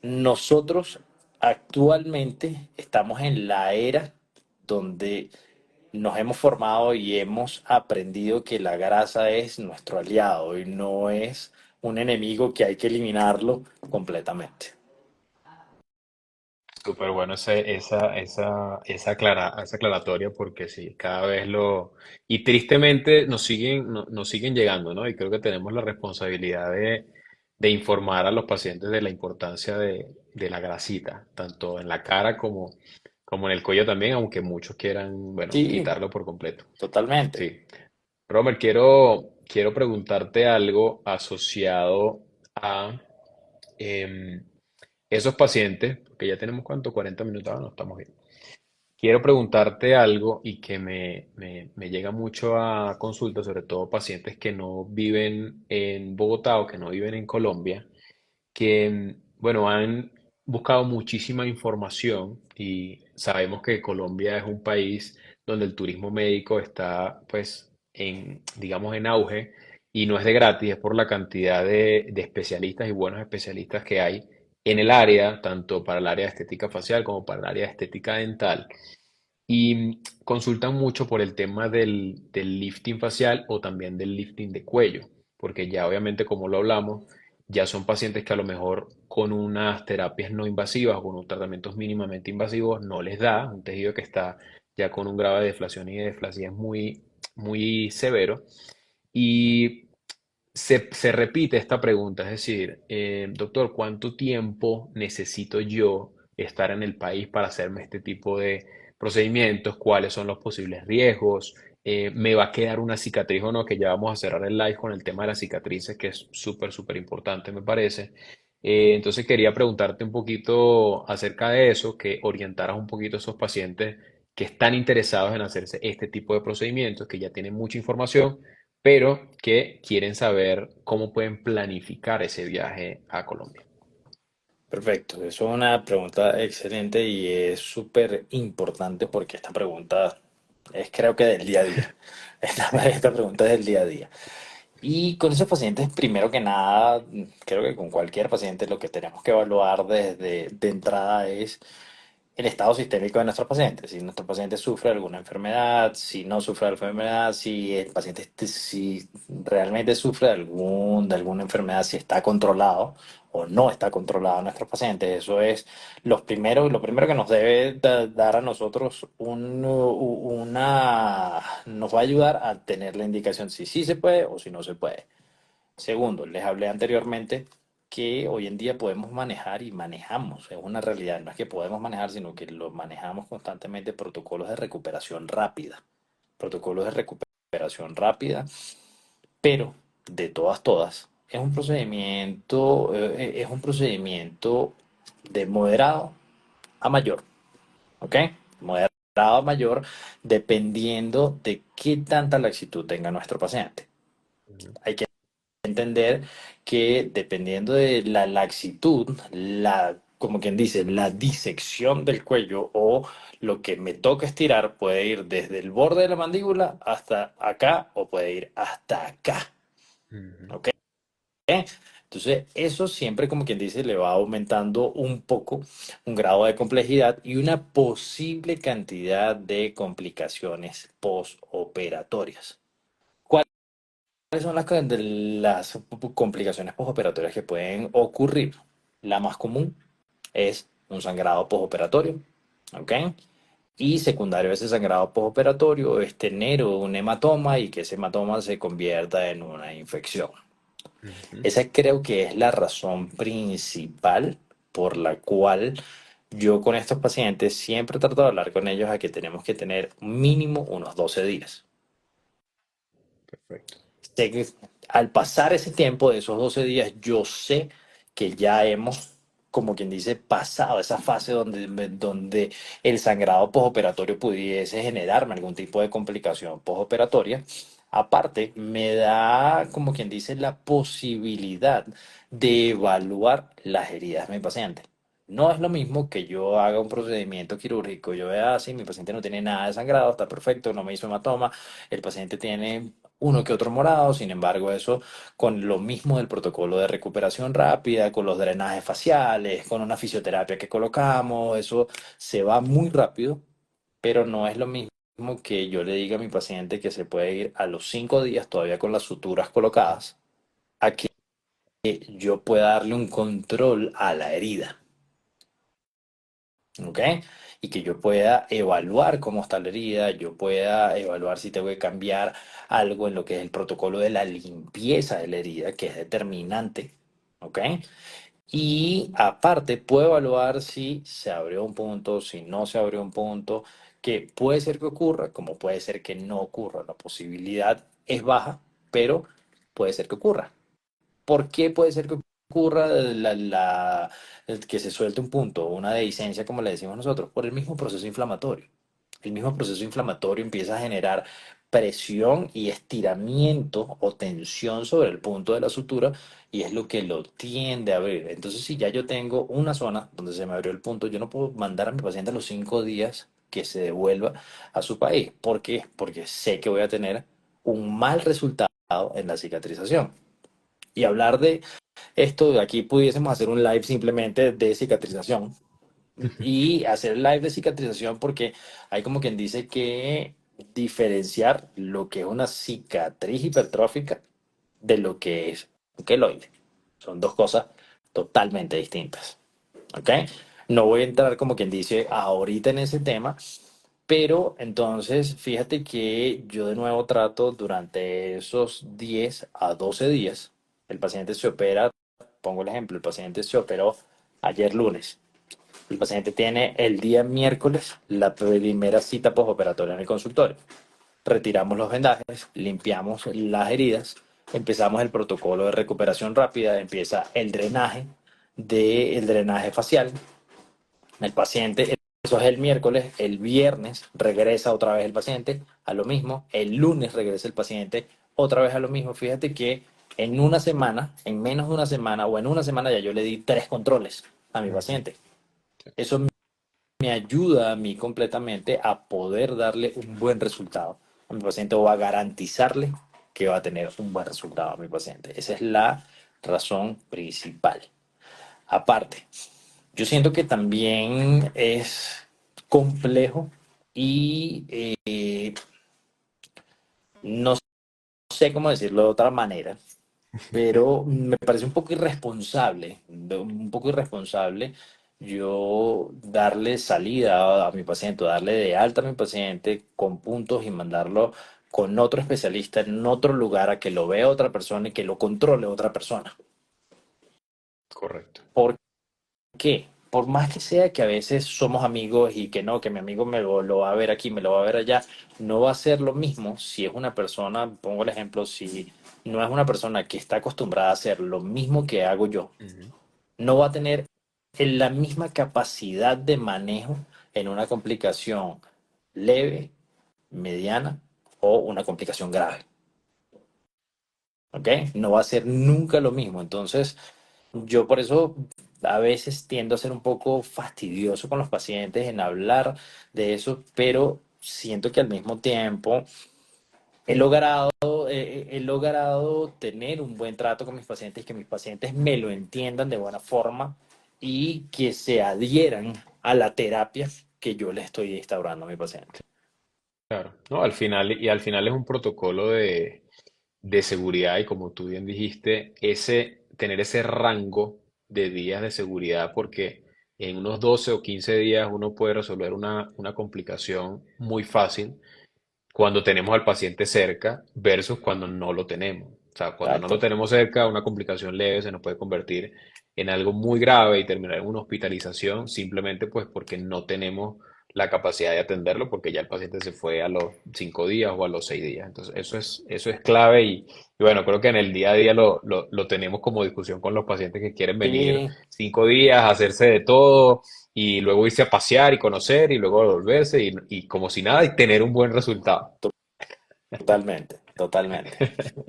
nosotros actualmente estamos en la era donde nos hemos formado y hemos aprendido que la grasa es nuestro aliado y no es un enemigo que hay que eliminarlo completamente. Súper bueno esa aclaratoria porque sí, cada vez lo... Y tristemente nos siguen llegando, ¿no? Y creo que tenemos la responsabilidad de informar a los pacientes de la importancia de la grasita, tanto en la cara como en el cuello también, aunque muchos quieran, bueno, Sí, quitarlo por completo. totalmente. Sí. Romer, quiero preguntarte algo asociado a em, esos pacientes, porque ya tenemos cuánto, 40 minutos, no estamos bien. Quiero preguntarte algo y que me llega mucho a consulta, sobre todo pacientes que no viven en Bogotá o que no viven en Colombia, que, bueno, han buscado muchísima información y sabemos que Colombia es un país donde el turismo médico está, pues, digamos, en auge y no es de gratis, es por la cantidad de especialistas y buenos especialistas que hay en el área, tanto para el área de estética facial como para el área de estética dental. y consultan mucho por el tema del lifting facial o también del lifting de cuello, porque ya obviamente como lo hablamos, ya son pacientes que a lo mejor con unas terapias no invasivas o con unos tratamientos mínimamente invasivos no les da, un tejido que está ya con un grado de deflación y de displasia muy, muy severo. Y se repite esta pregunta, es decir, doctor, ¿cuánto tiempo necesito yo estar en el país para hacerme este tipo de procedimientos? ¿Cuáles son los posibles riesgos? ¿Me va a quedar una cicatriz o no? Que ya vamos a cerrar el live con el tema de las cicatrices, que es súper, súper importante, me parece. Entonces quería preguntarte un poquito acerca de eso, que orientaras un poquito a esos pacientes que están interesados en hacerse este tipo de procedimientos, que ya tienen mucha información pero que quieren saber cómo pueden planificar ese viaje a Colombia. Perfecto, eso es una pregunta excelente y es súper importante porque esta pregunta es creo que del día a día. Esta pregunta es del día a día. Y con esos pacientes, primero que nada, creo que con cualquier paciente lo que tenemos que evaluar desde de entrada es el estado sistémico de nuestro paciente. Si nuestro paciente sufre alguna enfermedad, si no sufre de enfermedad, si el paciente si realmente sufre de alguna enfermedad, si está controlado o no está controlado nuestro paciente. Eso es lo primero que nos debe dar a nosotros nos va a ayudar a tener la indicación si sí se puede o si no se puede. Segundo, les hablé anteriormente que hoy en día podemos manejar y manejamos, es una realidad, no es que podemos manejar, sino que lo manejamos constantemente protocolos de recuperación rápida, protocolos de recuperación rápida, pero de todas, es un procedimiento de moderado a mayor, ¿ok? Moderado a mayor, dependiendo de qué tanta laxitud tenga nuestro paciente. Ujú, Hay que entender que dependiendo de la laxitud, como quien dice, la disección del cuello o lo que me toca estirar puede ir desde el borde de la mandíbula hasta acá o puede ir hasta acá. ujú, ¿Ok? Entonces, eso siempre, como quien dice, le va aumentando un poco un grado de complejidad y una posible cantidad de complicaciones postoperatorias. ¿Cuáles son las complicaciones postoperatorias que pueden ocurrir? La más común es un sangrado postoperatorio, ¿ok? Y secundario a ese sangrado postoperatorio es tener un hematoma y que ese hematoma se convierta en una infección. ujú. Esa creo que es la razón principal por la cual yo con estos pacientes siempre trato de hablar con ellos a que tenemos que tener mínimo unos 12 días. Perfecto. Sé que al pasar ese tiempo de esos 12 días, yo sé que ya hemos, como quien dice, pasado esa fase donde el sangrado postoperatorio pudiese generarme algún tipo de complicación postoperatoria. Aparte, me da, como quien dice, la posibilidad de evaluar las heridas de mi paciente. No es lo mismo que yo haga un procedimiento quirúrgico, yo vea así, mi paciente no tiene nada de sangrado, está perfecto, no me hizo hematoma, el paciente tiene uno que otro morado, sin embargo, eso con lo mismo del protocolo de recuperación rápida, con los drenajes faciales, con una fisioterapia que colocamos, eso se va muy rápido, pero no es lo mismo que yo le diga a mi paciente que se puede ir a los 5 días todavía con las suturas colocadas, a que yo pueda darle un control a la herida. ¿Ok? Y que yo pueda evaluar cómo está la herida, yo pueda evaluar si tengo que cambiar algo en lo que es el protocolo de la limpieza de la herida, que es determinante. ¿Ok? Y aparte, puedo evaluar si se abrió un punto, si no se abrió un punto, que puede ser que ocurra, como puede ser que no ocurra. La posibilidad es baja, pero puede ser que ocurra. ¿Por qué puede ser que ocurra que se suelte un punto o una dehiscencia, como le decimos nosotros? Por el mismo proceso inflamatorio. El mismo proceso inflamatorio empieza a generar presión y estiramiento o tensión sobre el punto de la sutura y es lo que lo tiende a abrir. Entonces, si ya yo tengo una zona donde se me abrió el punto, yo no puedo mandar a mi paciente a los 5 días que se devuelva a su país. ¿Por qué? Porque sé que voy a tener un mal resultado en la cicatrización. Y hablar de esto, de aquí pudiésemos hacer un live simplemente de cicatrización, y hacer live de cicatrización porque hay como quien dice que diferenciar lo que es una cicatriz hipertrófica de lo que es un queloide. Son dos cosas totalmente distintas. ¿Ok? No voy a entrar como quien dice ahorita en ese tema, pero entonces fíjate que yo de nuevo trato durante esos 10 a 12 días, el paciente se opera, pongo el ejemplo, el paciente se operó ayer lunes. El paciente tiene el día miércoles la primera cita postoperatoria en el consultorio. Retiramos los vendajes, limpiamos las heridas, empezamos el protocolo de recuperación rápida, empieza el drenaje facial. El paciente, eso es el miércoles, el viernes regresa otra vez el paciente a lo mismo, el lunes regresa el paciente otra vez a lo mismo. Fíjate que en una semana, en menos de una semana o en una semana ya yo le di 3 controles a mi Ujú. paciente. Eso me ayuda a mí completamente a poder darle un buen resultado a mi paciente o a garantizarle que va a tener un buen resultado a mi paciente. Esa es la razón principal. Aparte, yo siento que también es complejo y no sé cómo decirlo de otra manera, pero me parece un poco irresponsable yo darle salida a mi paciente, darle de alta a mi paciente con puntos y mandarlo con otro especialista en otro lugar a que lo vea otra persona y que lo controle otra persona. Correcto. ¿Por qué? Por más que sea que a veces somos amigos y que no, que mi amigo lo va a ver aquí, me lo va a ver allá, no va a ser lo mismo si es una persona, pongo el ejemplo, si no es una persona que está acostumbrada a hacer lo mismo que hago yo, Ujú. no va a tener la misma capacidad de manejo en una complicación leve, mediana o una complicación grave. ¿Ok? No va a ser nunca lo mismo. Entonces, yo por eso a veces tiendo a ser un poco fastidioso con los pacientes en hablar de eso, pero siento que al mismo tiempo he logrado tener un buen trato con mis pacientes, que mis pacientes me lo entiendan de buena forma y que se adhieran a la terapia que yo le estoy instaurando a mi paciente. Claro, no, al final es un protocolo de seguridad y como tú bien dijiste, tener ese rango de días de seguridad porque en unos 12 o 15 días uno puede resolver una complicación muy fácil cuando tenemos al paciente cerca versus cuando no lo tenemos. O sea, cuando no lo Exacto. tenemos cerca, una complicación leve se nos puede convertir en algo muy grave y terminar en una hospitalización simplemente pues porque no tenemos la capacidad de atenderlo porque ya el paciente se fue a los 5 días o a los 6 días. Entonces, eso es clave y bueno, creo que en el día a día lo tenemos como discusión con los pacientes que quieren venir Sí, 5 días, hacerse de todo y luego irse a pasear y conocer y luego volverse y como si nada y tener un buen resultado. totalmente, totalmente.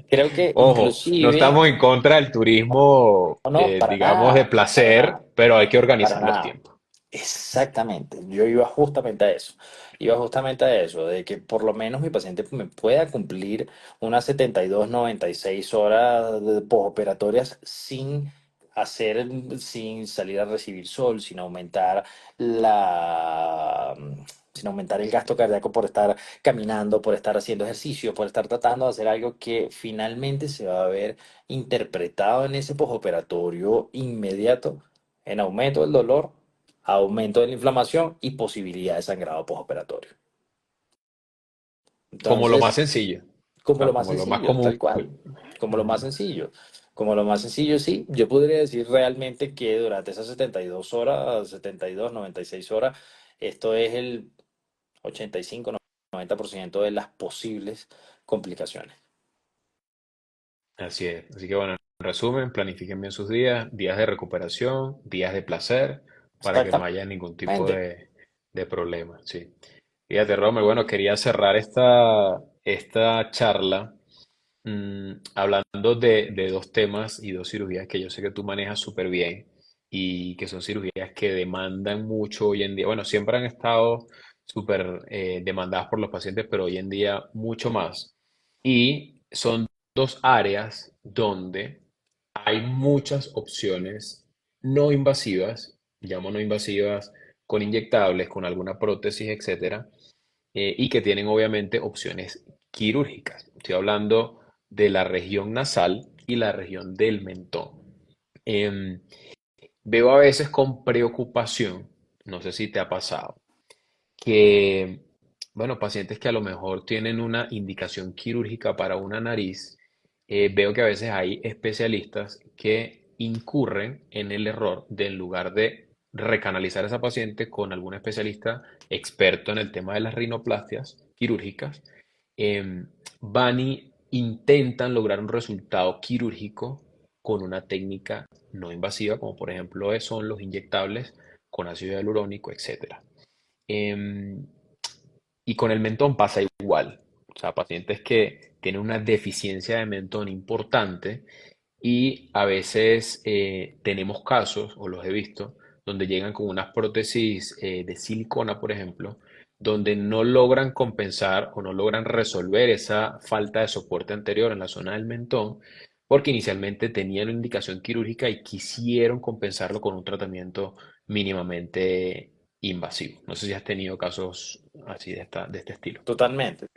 Creo que Ojo, no inclusive, estamos en contra del turismo, no, no, digamos, de para nada, placer, pero hay que para organizar los nada. tiempos. Exactamente, yo iba justamente a eso, de que por lo menos mi paciente me pueda cumplir unas 72, 96 horas posoperatorias sin salir a recibir sol, la, sin aumentar el gasto cardíaco por estar caminando, por estar haciendo ejercicio, por estar tratando de hacer algo que finalmente se va a ver interpretado en ese posoperatorio inmediato en aumento del dolor, aumento de la inflamación y posibilidad de sangrado postoperatorio. Como lo más Entonces, sencillo, o como lo sea, más como lo más sencillo, común. tal cual, como lo más Ujú. sencillo. Como lo más sencillo, sí, yo podría decir realmente que durante esas 72 horas, 72, 96 horas, esto es el 85-90% de las posibles complicaciones. Así es. Así que bueno, en resumen, planifiquen bien sus días, días de recuperación, días de placer, para que no haya ningún tipo Exactamente. de problema. Sí. Fíjate, Romer, bueno, quería cerrar esta charla hablando de dos temas y dos cirugías que yo sé que tú manejas súper bien y que son cirugías que demandan mucho hoy en día. Bueno, siempre han estado súper demandadas por los pacientes, pero hoy en día mucho más. Y son dos áreas donde hay muchas opciones no invasivas, llamo no invasivas con inyectables, con alguna prótesis, etcétera, y que tienen obviamente opciones quirúrgicas. Estoy hablando de la región nasal y la región del mentón. Em, Veo a veces con preocupación, no sé si te ha pasado, que, bueno, pacientes que a lo mejor tienen una indicación quirúrgica para una nariz, veo que a veces hay especialistas que incurren en el error de en lugar de recanalizar a esa paciente con algún especialista experto en el tema de las rinoplastias quirúrgicas, van y intentan lograr un resultado quirúrgico con una técnica no invasiva, como por ejemplo son los inyectables con ácido hialurónico, etcétera. Em, y con el mentón pasa igual. O sea, pacientes que tienen una deficiencia de mentón importante y a veces tenemos casos, o los he visto, donde llegan con unas prótesis de silicona, por ejemplo, donde no logran compensar o no logran resolver esa falta de soporte anterior en la zona del mentón, porque inicialmente tenían una indicación quirúrgica y quisieron compensarlo con un tratamiento mínimamente invasivo. No sé si has tenido casos así de este estilo. Totalmente,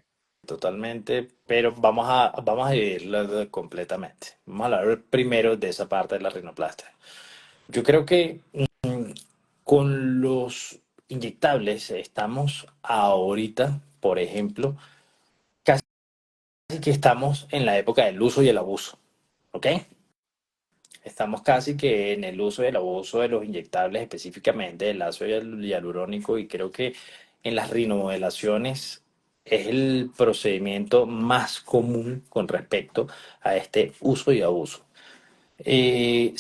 totalmente, pero vamos a dividirlo completamente. Vamos a hablar primero de esa parte de la rinoplastia. Yo creo que con los inyectables estamos ahorita, por ejemplo, casi que estamos en la época del uso y el abuso, ¿ok? Estamos casi que en el uso y el abuso de los inyectables, específicamente del ácido hialurónico, y creo que en las rinomodelaciones es el procedimiento más común con respecto a este uso y abuso. Eh,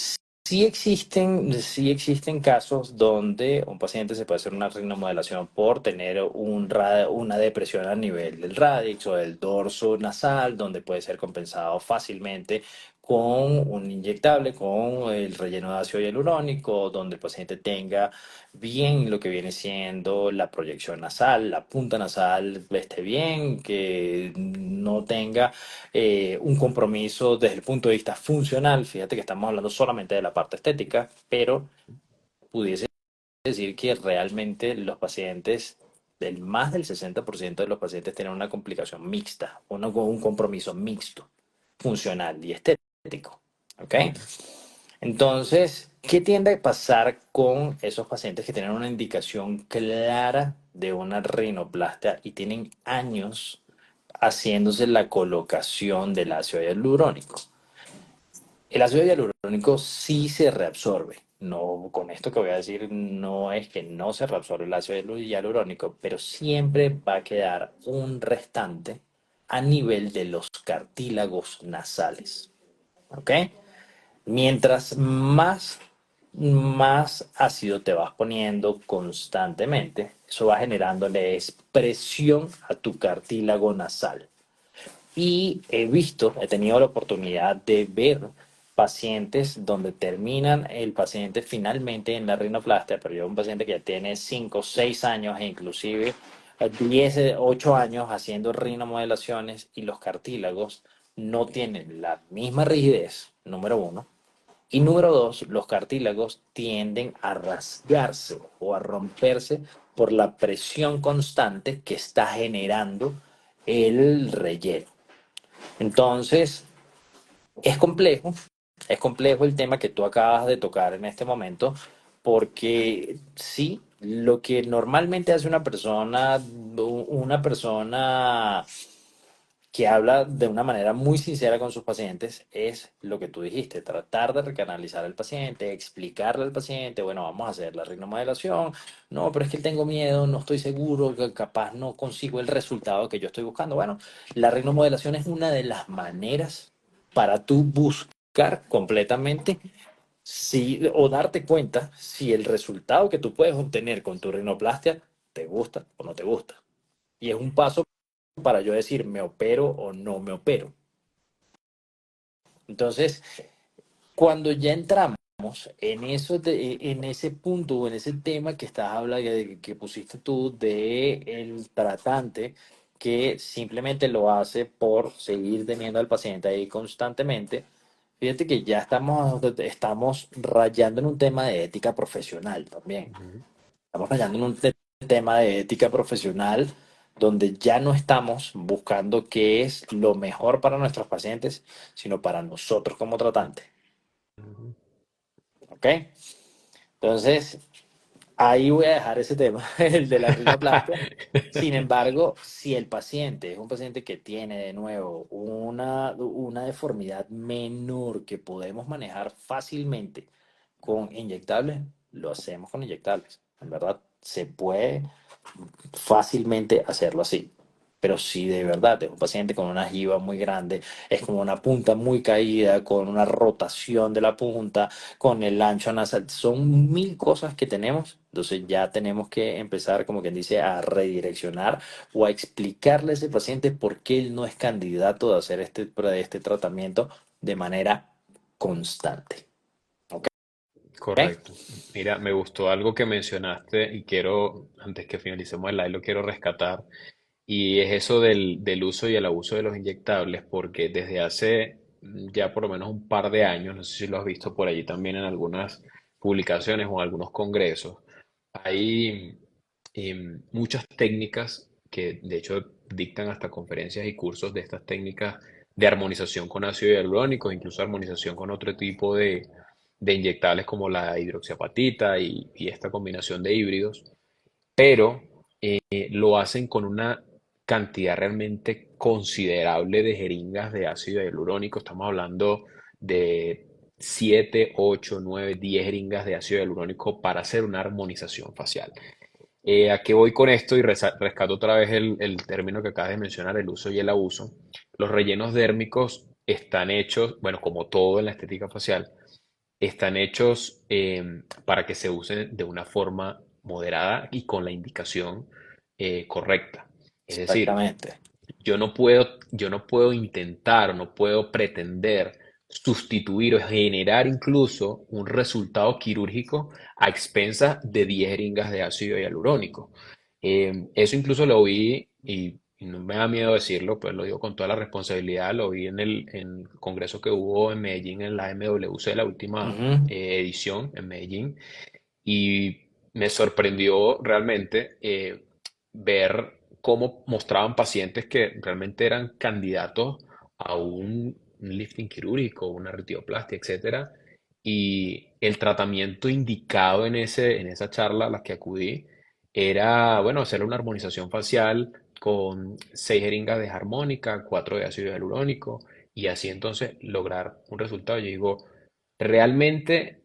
sí existen casos donde un paciente se puede hacer una rinomodelación por tener una depresión a nivel del radix o del dorso nasal, donde puede ser compensado fácilmente con un inyectable, con el relleno de ácido hialurónico, donde el paciente tenga bien lo que viene siendo la proyección nasal, la punta nasal esté bien, que no tenga un compromiso desde el punto de vista funcional. Fíjate que estamos hablando solamente de la parte estética, pero pudiese decir que realmente los pacientes, del más del 60% de los pacientes tienen una complicación mixta, un compromiso mixto, funcional y estético. ¿Ok? Entonces, ¿qué tiende a pasar con esos pacientes que tienen una indicación clara de una rinoplastia y tienen años haciéndose la colocación del ácido hialurónico? El ácido hialurónico sí se reabsorbe. No, con esto que voy a decir, no es que no se reabsorbe el ácido hialurónico, pero siempre va a quedar un restante a nivel de los cartílagos nasales. ¿Ok? Mientras más ácido te vas poniendo constantemente, eso va generándole presión a tu cartílago nasal. Y he tenido la oportunidad de ver pacientes donde terminan el paciente finalmente en la rinoplastia, pero yo un paciente que ya tiene 5 6 años e inclusive 10 8 años haciendo rinomodelaciones y los cartílagos no tienen la misma rigidez, número uno. Y número dos, los cartílagos tienden a rasgarse o a romperse por la presión constante que está generando el relleno. Entonces, es complejo, es complejo el tema que tú acabas de tocar en este momento, porque sí, lo que normalmente hace una persona que habla de una manera muy sincera con sus pacientes es lo que tú dijiste, tratar de recanalizar al paciente, explicarle al paciente, bueno, vamos a hacer la rinomodelación, no, pero es que tengo miedo, no estoy seguro, que capaz no consigo el resultado que yo estoy buscando. Bueno, la rinomodelación es una de las maneras para tú buscar completamente si, o darte cuenta si el resultado que tú puedes obtener con tu rinoplastia te gusta o no te gusta. Y es un paso para yo decir, ¿me opero o no me opero? Entonces, cuando ya entramos en ese punto, en ese tema que estás hablando, que pusiste tú de el tratante que simplemente lo hace por seguir teniendo al paciente ahí constantemente, fíjate que ya estamos rayando en un tema de ética profesional también. Ujú. Estamos fallando en un tema de ética profesional donde ya no estamos buscando qué es lo mejor para nuestros pacientes, sino para nosotros como tratante. Ujú. ¿Ok? Entonces, ahí voy a dejar ese tema, el de la rinoplastia. Sin embargo, si el paciente es un paciente que tiene de nuevo una deformidad menor que podemos manejar fácilmente con inyectables, lo hacemos con inyectables. En verdad, se puede fácilmente hacerlo así. Pero si de verdad es un paciente con una jiba muy grande, es como una punta muy caída, con una rotación de la punta, con el ancho nasal, son mil cosas que tenemos. Entonces ya tenemos que empezar, como quien dice, a redireccionar o a explicarle a ese paciente por qué él no es candidato de hacer este tratamiento de manera constante. ¿Ok? Correcto. Mira, me gustó algo que mencionaste y quiero, antes que finalicemos el live, lo quiero rescatar. Y es eso del uso y el abuso de los inyectables, porque desde hace ya por lo menos un par de años, no sé si lo has visto por allí también en algunas publicaciones o en algunos congresos, hay muchas técnicas que de hecho dictan hasta conferencias y cursos de estas técnicas de armonización con ácido hialurónico, incluso armonización con otro tipo de inyectables como la hidroxiapatita y esta combinación de híbridos, pero lo hacen con una cantidad realmente considerable de jeringas de ácido hialurónico. Estamos hablando de 7, 8, 9, 10 jeringas de ácido hialurónico para hacer una armonización facial. ¿A qué voy con esto? Y rescato otra vez el término que acabas de mencionar, el uso y el abuso. Los rellenos dérmicos están hechos, bueno, como todo en la estética facial, están hechos para que se usen de una forma moderada y con la indicación correcta. Es decir, Exactamente. yo no puedo intentar, no puedo pretender sustituir o generar incluso un resultado quirúrgico a expensas de 10 jeringas de ácido hialurónico. Eso incluso lo vi, y no me da miedo decirlo, pues lo digo con toda la responsabilidad, lo vi en el congreso que hubo en Medellín, en la MWC, la última Ujú. edición en Medellín, y me sorprendió realmente ver cómo mostraban pacientes que realmente eran candidatos a un lifting quirúrgico, una retioplastia, etcétera, y el tratamiento indicado en esa charla a la que acudí era, bueno, hacer una armonización facial con 6 jeringas de armónica, 4 de ácido hialurónico, y así entonces lograr un resultado. Yo digo, realmente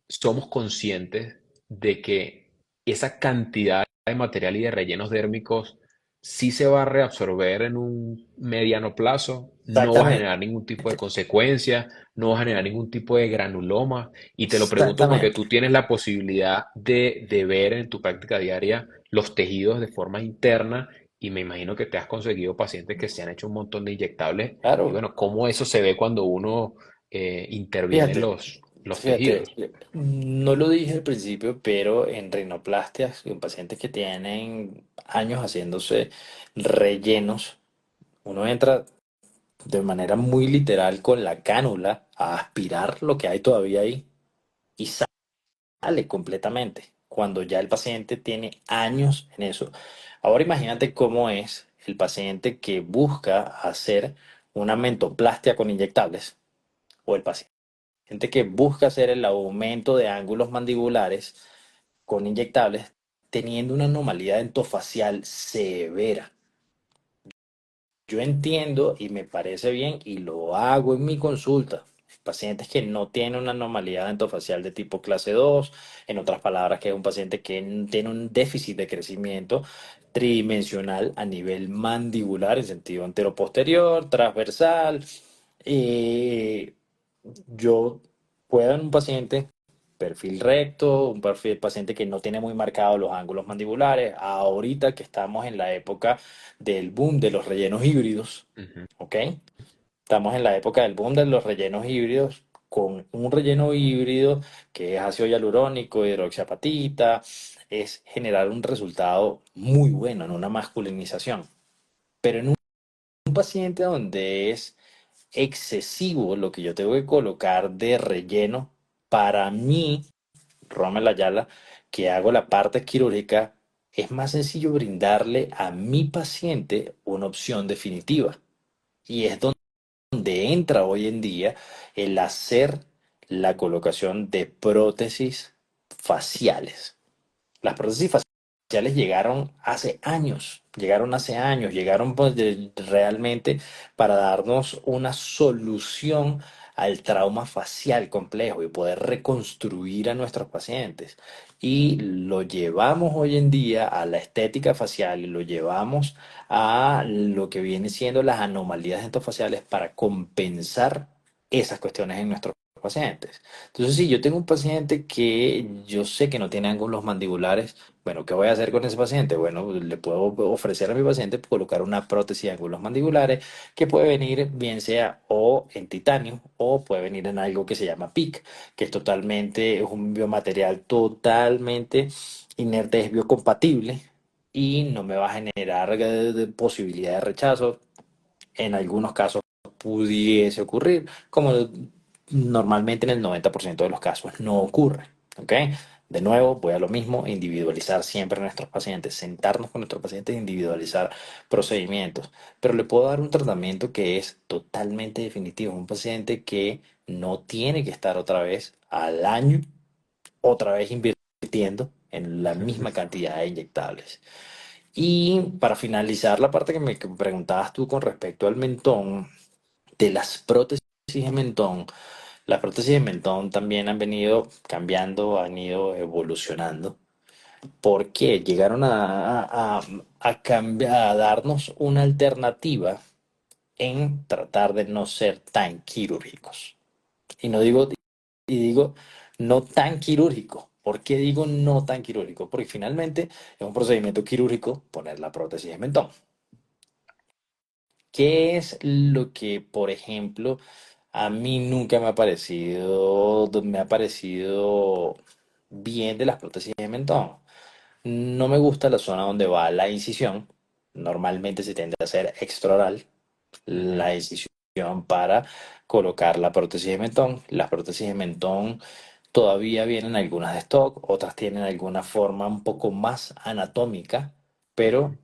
somos conscientes de que esa cantidad de material y de rellenos dérmicos sí se va a reabsorber en un mediano plazo, no va a Exactamente. generar ningún tipo de consecuencia, no va a generar ningún tipo de granuloma. Y te lo pregunto porque Exactamente. tú tienes la posibilidad de ver en tu práctica diaria los tejidos de forma interna, y me imagino que te has conseguido pacientes que se han hecho un montón de inyectables, y Claro, bueno, cómo eso se ve cuando uno interviene fíjate, los fíjate, tejidos. no lo dije al principio, pero en rinoplastias, en pacientes que tienen años haciéndose rellenos, uno entra de manera muy literal con la cánula a aspirar lo que hay todavía ahí y sale completamente cuando ya el paciente tiene años en eso. Ahora imagínate cómo es el paciente que busca hacer una mentoplastia con inyectables o el paciente que busca hacer el aumento de ángulos mandibulares con inyectables teniendo una anomalía dentofacial severa. Yo entiendo y me parece bien y lo hago en mi consulta. Pacientes que no tienen una anomalía dentofacial de tipo clase 2, en otras palabras, que es un paciente que tiene un déficit de crecimiento tridimensional a nivel mandibular en sentido anteroposterior, transversal. eh, yo puedo en un paciente perfil recto, un perfil paciente que no tiene muy marcados los ángulos mandibulares, ahorita que estamos en la época del boom de los rellenos híbridos, Ujú, ¿ok? Estamos en la época del boom de los rellenos híbridos, con un relleno híbrido que es ácido hialurónico, hidroxiapatita, es generar un resultado muy bueno en una masculinización. Pero en un paciente donde es excesivo lo que yo tengo que colocar de relleno, para mí Rommel Ayala, que hago la parte quirúrgica, es más sencillo brindarle a mi paciente una opción definitiva. Y es donde entra hoy en día el hacer la colocación de prótesis faciales. Las prótesis faciales llegaron hace años, llegaron pues, realmente para darnos una solución al trauma facial complejo y poder reconstruir a nuestros pacientes. Y lo llevamos hoy en día a la estética facial y lo llevamos a lo que viene siendo las anomalías dentofaciales para compensar esas cuestiones en nuestros pacientes. Entonces, si yo tengo un paciente que yo sé que no tiene ángulos mandibulares, bueno, ¿qué voy a hacer con ese paciente? Bueno, le puedo ofrecer a mi paciente colocar una prótesis de ángulos mandibulares que puede venir bien sea o en titanio o puede venir en algo que se llama PIC, que es un biomaterial totalmente inerte, es biocompatible y no me va a generar posibilidad de rechazo. En algunos casos pudiese ocurrir, como normalmente en el 90% de los casos no ocurre. ¿Ok? De nuevo, voy a lo mismo, individualizar siempre a nuestros pacientes, sentarnos con nuestros pacientes e individualizar procedimientos. Pero le puedo dar un tratamiento que es totalmente definitivo. Un paciente que no tiene que estar otra vez al año, otra vez invirtiendo en la misma cantidad de inyectables. Y para finalizar la parte que preguntabas tú con respecto al mentón, de las prótesis de mentón, las prótesis de mentón también han venido cambiando, han ido evolucionando, porque llegaron a darnos una alternativa en tratar de no ser tan quirúrgicos. Y no digo, y digo no tan quirúrgico. ¿Por qué digo no tan quirúrgico? Porque finalmente es un procedimiento quirúrgico poner la prótesis de mentón. ¿Qué es lo que, por ejemplo, a mí nunca me ha parecido bien de las prótesis de mentón? No me gusta la zona donde va la incisión. Normalmente se tiende a hacer extraoral la incisión para colocar la prótesis de mentón. Las prótesis de mentón todavía vienen algunas de stock, otras tienen alguna forma un poco más anatómica, pero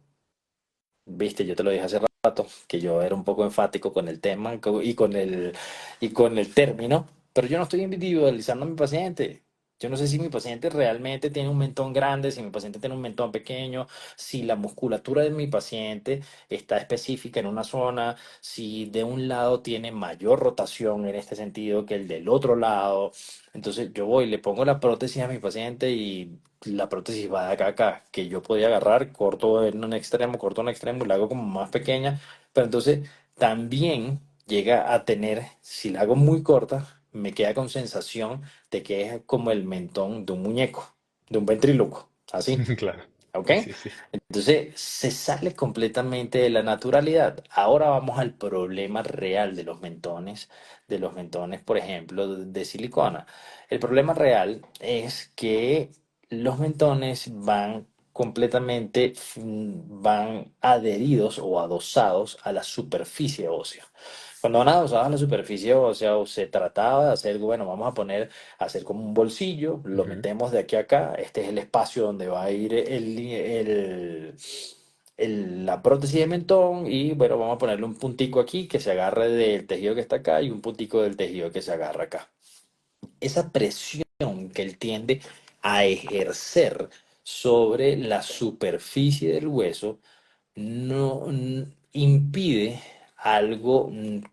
viste, yo te lo dije hace rato, que yo era un poco enfático con el tema y con el término, pero yo no estoy individualizando a mi paciente. Yo no sé si mi paciente realmente tiene un mentón grande, si mi paciente tiene un mentón pequeño, si la musculatura de mi paciente está específica en una zona, si de un lado tiene mayor rotación en este sentido que el del otro lado. Entonces yo voy, le pongo la prótesis a mi paciente y la prótesis va de acá a acá, que yo podía agarrar, corto en un extremo y la hago como más pequeña, pero entonces también llega a tener, si la hago muy corta, me queda con sensación de que es como el mentón de un muñeco, de un ventríloco, así. Claro, ¿Ok? sí, sí, sí. Entonces se sale completamente de la naturalidad. Ahora vamos al problema real de los mentones, por ejemplo, de silicona. El problema real es que los mentones van adheridos o adosados a la superficie ósea. Cuando van adosados a la superficie ósea, o se trataba de hacer, bueno, vamos a hacer como un bolsillo, lo Ujú. metemos de aquí a acá, este es el espacio donde va a ir la prótesis de mentón y bueno, vamos a ponerle un puntico aquí que se agarre del tejido que está acá y un puntico del tejido que se agarra acá. Esa presión que él tiende a ejercer sobre la superficie del hueso no impide algo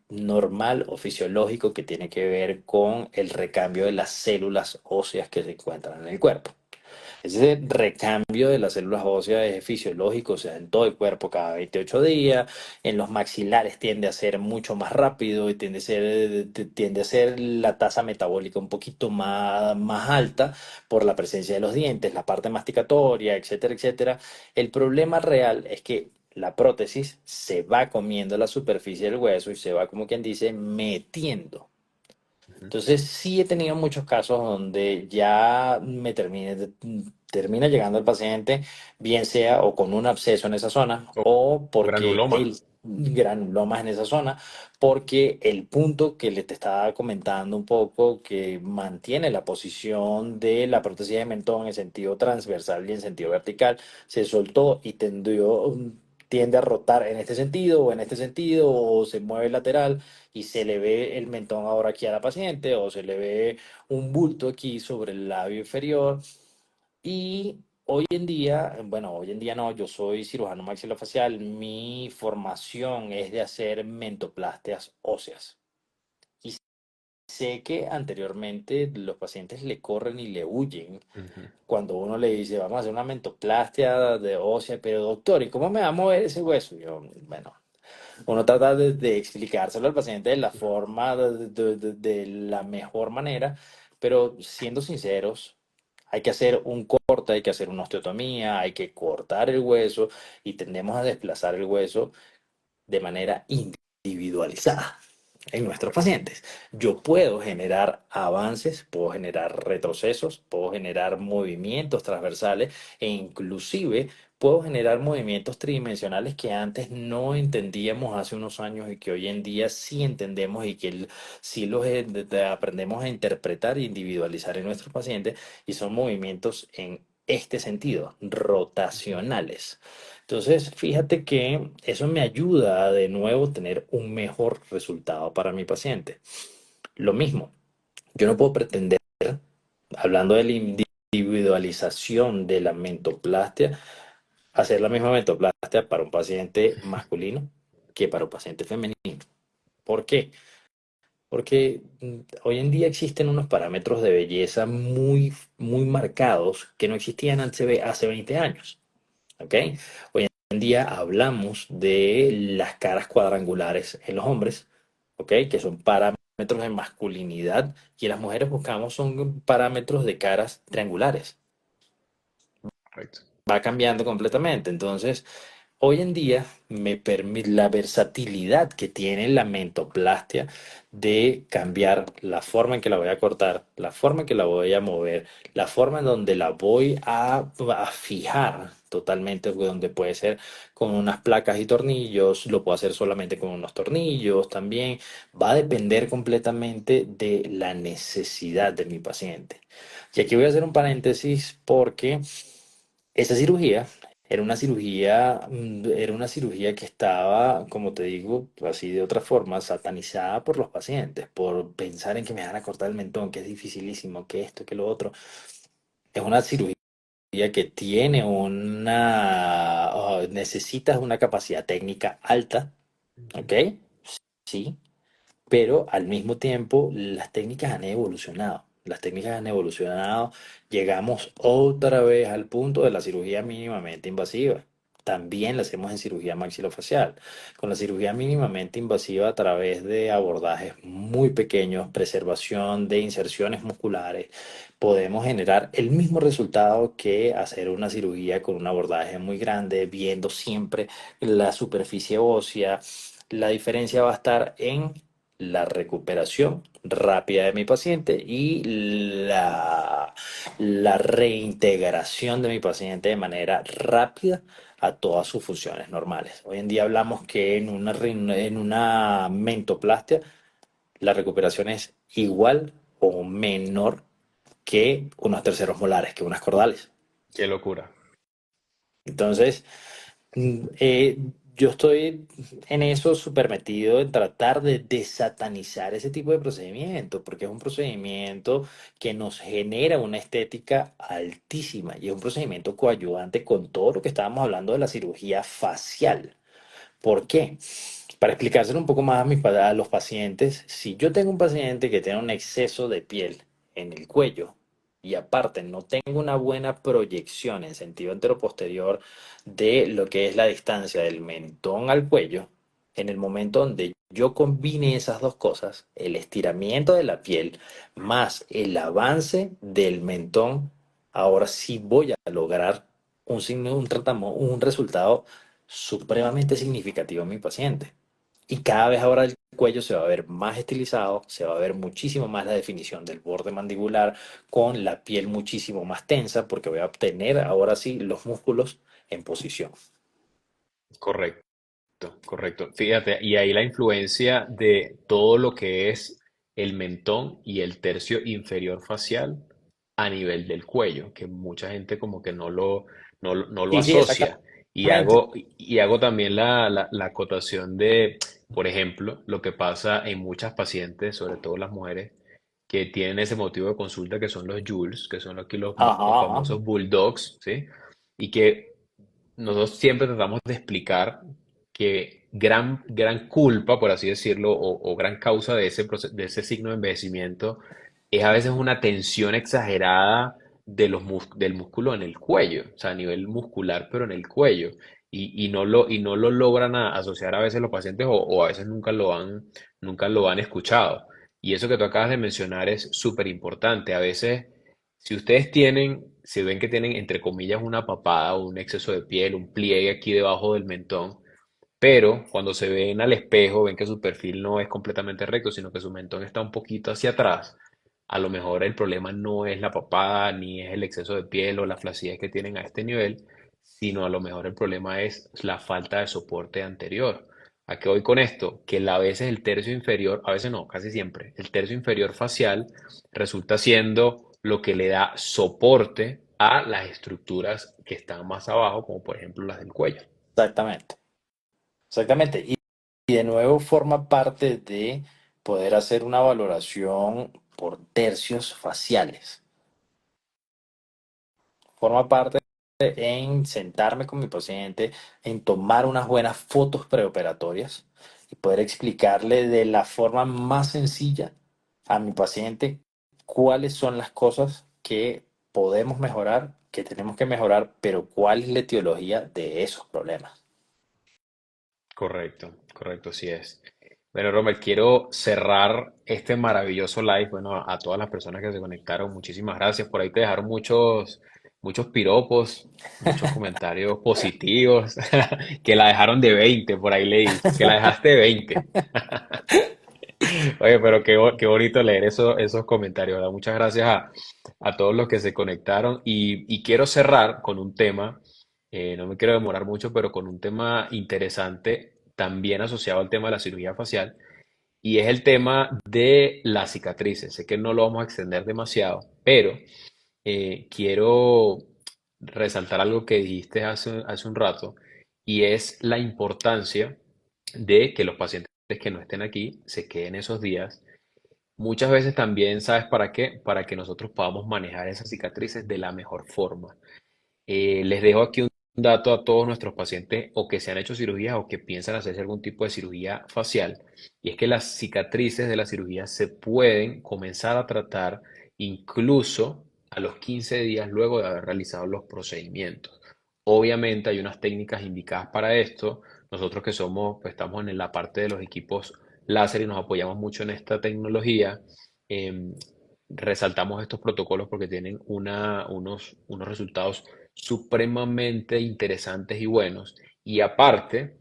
normal o fisiológico que tiene que ver con el recambio de las células óseas que se encuentran en el cuerpo. Ese recambio de las células óseas es fisiológico, o sea, en todo el cuerpo cada 28 días, en los maxilares tiende a ser mucho más rápido y tiende a ser la tasa metabólica un poquito más alta por la presencia de los dientes, la parte masticatoria, etcétera, etcétera. El problema real es que la prótesis se va comiendo la superficie del hueso y se va, como quien dice, metiendo. Ujú. Entonces, sí he tenido muchos casos donde ya termina llegando el paciente, bien sea o con un absceso en esa zona O, o o porque granuloma. el granuloma en esa zona, porque el punto que le te estaba comentando un poco, que mantiene la posición de la prótesis de mentón en sentido transversal y en sentido vertical, se soltó y tiende a rotar en este sentido o en este sentido o se mueve lateral y se le ve el mentón ahora aquí a la paciente o se le ve un bulto aquí sobre el labio inferior. Y hoy en día, bueno, hoy en día no, yo soy cirujano maxilofacial, mi formación es de hacer mentoplastias óseas. Y sé que anteriormente los pacientes le corren y le huyen Ujú. cuando uno le dice, vamos a hacer una mentoplastia de ósea, pero doctor, ¿y cómo me va a mover ese hueso? Yo, bueno, uno trata de explicárselo al paciente de la forma, de la mejor manera, pero siendo sinceros, hay que hacer un corte, hay que hacer una osteotomía, hay que cortar el hueso y tendemos a desplazar el hueso de manera individualizada en nuestros pacientes. Yo puedo generar avances, puedo generar retrocesos, puedo generar movimientos transversales e inclusive puedo generar movimientos tridimensionales que antes no entendíamos hace unos años y que hoy en día sí entendemos y que sí los aprendemos a interpretar e individualizar en nuestros pacientes y son movimientos en este sentido, Ujú. rotacionales. Entonces, fíjate que eso me ayuda a de nuevo tener un mejor resultado para mi paciente. Lo mismo, yo no puedo pretender, hablando de la individualización de la mentoplastia, hacer la misma mentoplastia para un paciente masculino que para un paciente femenino. ¿Por qué? Porque hoy en día existen unos parámetros de belleza muy marcados que no existían hace 20 años. ¿Ok? Hoy en día hablamos de las caras cuadrangulares en los hombres, ¿ok? Que son parámetros de masculinidad y en las mujeres buscamos son parámetros de caras triangulares. Correcto. Va cambiando completamente. Entonces, hoy en día me permite la versatilidad que tiene la mentoplastia de cambiar la forma en que la voy a cortar, la forma en que la voy a mover, la forma en donde la voy a fijar totalmente, donde puede ser con unas placas y tornillos, lo puedo hacer solamente con unos tornillos también. Va a depender completamente de la necesidad de mi paciente. Y aquí voy a hacer un paréntesis porque esa cirugía era una cirugía que estaba, como te digo, así de otra forma, satanizada por los pacientes, por pensar en que me van a cortar el mentón, que es dificilísimo, que esto, que lo otro. Es una cirugía que tiene necesitas una capacidad técnica alta, Ujú. ¿ok? Sí, pero al mismo tiempo las técnicas han evolucionado. Las técnicas han evolucionado. Llegamos otra vez al punto de la cirugía mínimamente invasiva. También la hacemos en cirugía maxilofacial. Con la cirugía mínimamente invasiva a través de abordajes muy pequeños, preservación de inserciones musculares, podemos generar el mismo resultado que hacer una cirugía con un abordaje muy grande, viendo siempre la superficie ósea. La diferencia va a estar en la recuperación rápida de mi paciente y la reintegración de mi paciente de manera rápida a todas sus funciones normales. Hoy en día hablamos que en una mentoplastia la recuperación es igual o menor que unos terceros molares, que unas cordales. Qué locura. Entonces, yo estoy en eso súper metido en tratar de desatanizar ese tipo de procedimiento, porque es un procedimiento que nos genera una estética altísima y es un procedimiento coadyuvante con todo lo que estábamos hablando de la cirugía facial. ¿Por qué? Para explicárselo un poco más a los pacientes, si yo tengo un paciente que tiene un exceso de piel en el cuello y aparte no tengo una buena proyección en sentido anteroposterior de lo que es la distancia del mentón al cuello, en el momento donde yo combine esas dos cosas, el estiramiento de la piel más el avance del mentón, ahora sí voy a lograr un resultado supremamente significativo en mi paciente. Y cada vez ahora el cuello se va a ver más estilizado, se va a ver muchísimo más la definición del borde mandibular con la piel muchísimo más tensa porque voy a obtener ahora sí los músculos en posición. Correcto. Correcto. Fíjate, y ahí la influencia de todo lo que es el mentón y el tercio inferior facial a nivel del cuello, que mucha gente como que no lo Sí, sí, asocia. exactamente. Y hago también la acotación de, por ejemplo, lo que pasa en muchas pacientes, sobre todo las mujeres, que tienen ese motivo de consulta que son los Jules, que son aquí Ajá, los ajá. famosos bulldogs, ¿sí? Y que nosotros siempre tratamos de explicar que gran culpa, por así decirlo, o gran causa de de ese signo de envejecimiento es a veces una tensión exagerada de del músculo en el cuello, o sea, a nivel muscular, pero en el cuello. Y no lo logran asociar a veces los pacientes o a veces nunca lo han escuchado. Y eso que tú acabas de mencionar es súper importante. A veces si ustedes si ven que tienen entre comillas una papada o un exceso de piel, un pliegue aquí debajo del mentón, pero cuando se ven al espejo ven que su perfil no es completamente recto, sino que su mentón está un poquito hacia atrás, a lo mejor el problema no es la papada ni es el exceso de piel o la flacidez que tienen a este nivel, sino a lo mejor el problema es la falta de soporte anterior. ¿A qué voy con esto? Que a veces el tercio inferior, a veces no, casi siempre, el tercio inferior facial resulta siendo lo que le da soporte a las estructuras que están más abajo, como por ejemplo las del cuello. Exactamente. Exactamente. Y de nuevo forma parte de poder hacer una valoración por tercios faciales. Forma parte en sentarme con mi paciente, en tomar unas buenas fotos preoperatorias y poder explicarle de la forma más sencilla a mi paciente cuáles son las cosas que podemos mejorar, que tenemos que mejorar, pero cuál es la etiología de esos problemas. Correcto, correcto, así es. Bueno, Romer, quiero cerrar este maravilloso live. Bueno, a todas las personas que se conectaron, muchísimas gracias. Por ahí te dejaron muchos piropos, muchos comentarios positivos, que la dejaron de 20, por ahí leí, que la dejaste de 20. Oye, pero qué bonito leer esos comentarios, ¿verdad? Muchas gracias a todos los que se conectaron y quiero cerrar con un tema, no me quiero demorar mucho, pero con un tema interesante también asociado al tema de la cirugía facial y es el tema de las cicatrices. Sé que no lo vamos a extender demasiado, pero quiero resaltar algo que dijiste hace un rato y es la importancia de que los pacientes que no estén aquí se queden esos días. Muchas veces también, ¿sabes para qué? Para que nosotros podamos manejar esas cicatrices de la mejor forma. Les dejo aquí un dato a todos nuestros pacientes o que se han hecho cirugías o que piensan hacerse algún tipo de cirugía facial, y es que las cicatrices de la cirugía se pueden comenzar a tratar incluso a los 15 días luego de haber realizado los procedimientos. Obviamente hay unas técnicas indicadas para esto. Nosotros que somos, pues estamos en la parte de los equipos láser y nos apoyamos mucho en esta tecnología. em, Resaltamos estos protocolos porque tienen unos resultados supremamente interesantes y buenos. Y aparte,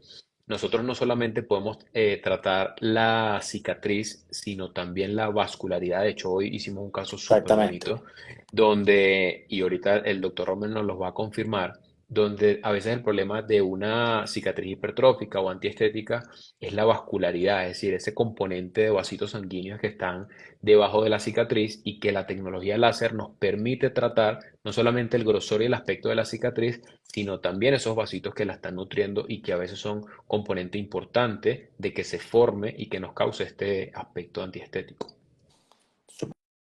nosotros no solamente podemos tratar la cicatriz, sino también la vascularidad. De hecho, hoy hicimos un caso súper Exactamente. bonito donde, y ahorita el doctor Romer nos los va a confirmar, donde a veces el problema de una cicatriz hipertrófica o antiestética es la vascularidad, es decir, ese componente de vasitos sanguíneos que están debajo de la cicatriz y que la tecnología láser nos permite tratar no solamente el grosor y el aspecto de la cicatriz, sino también esos vasitos que la están nutriendo y que a veces son componente importante de que se forme y que nos cause este aspecto antiestético.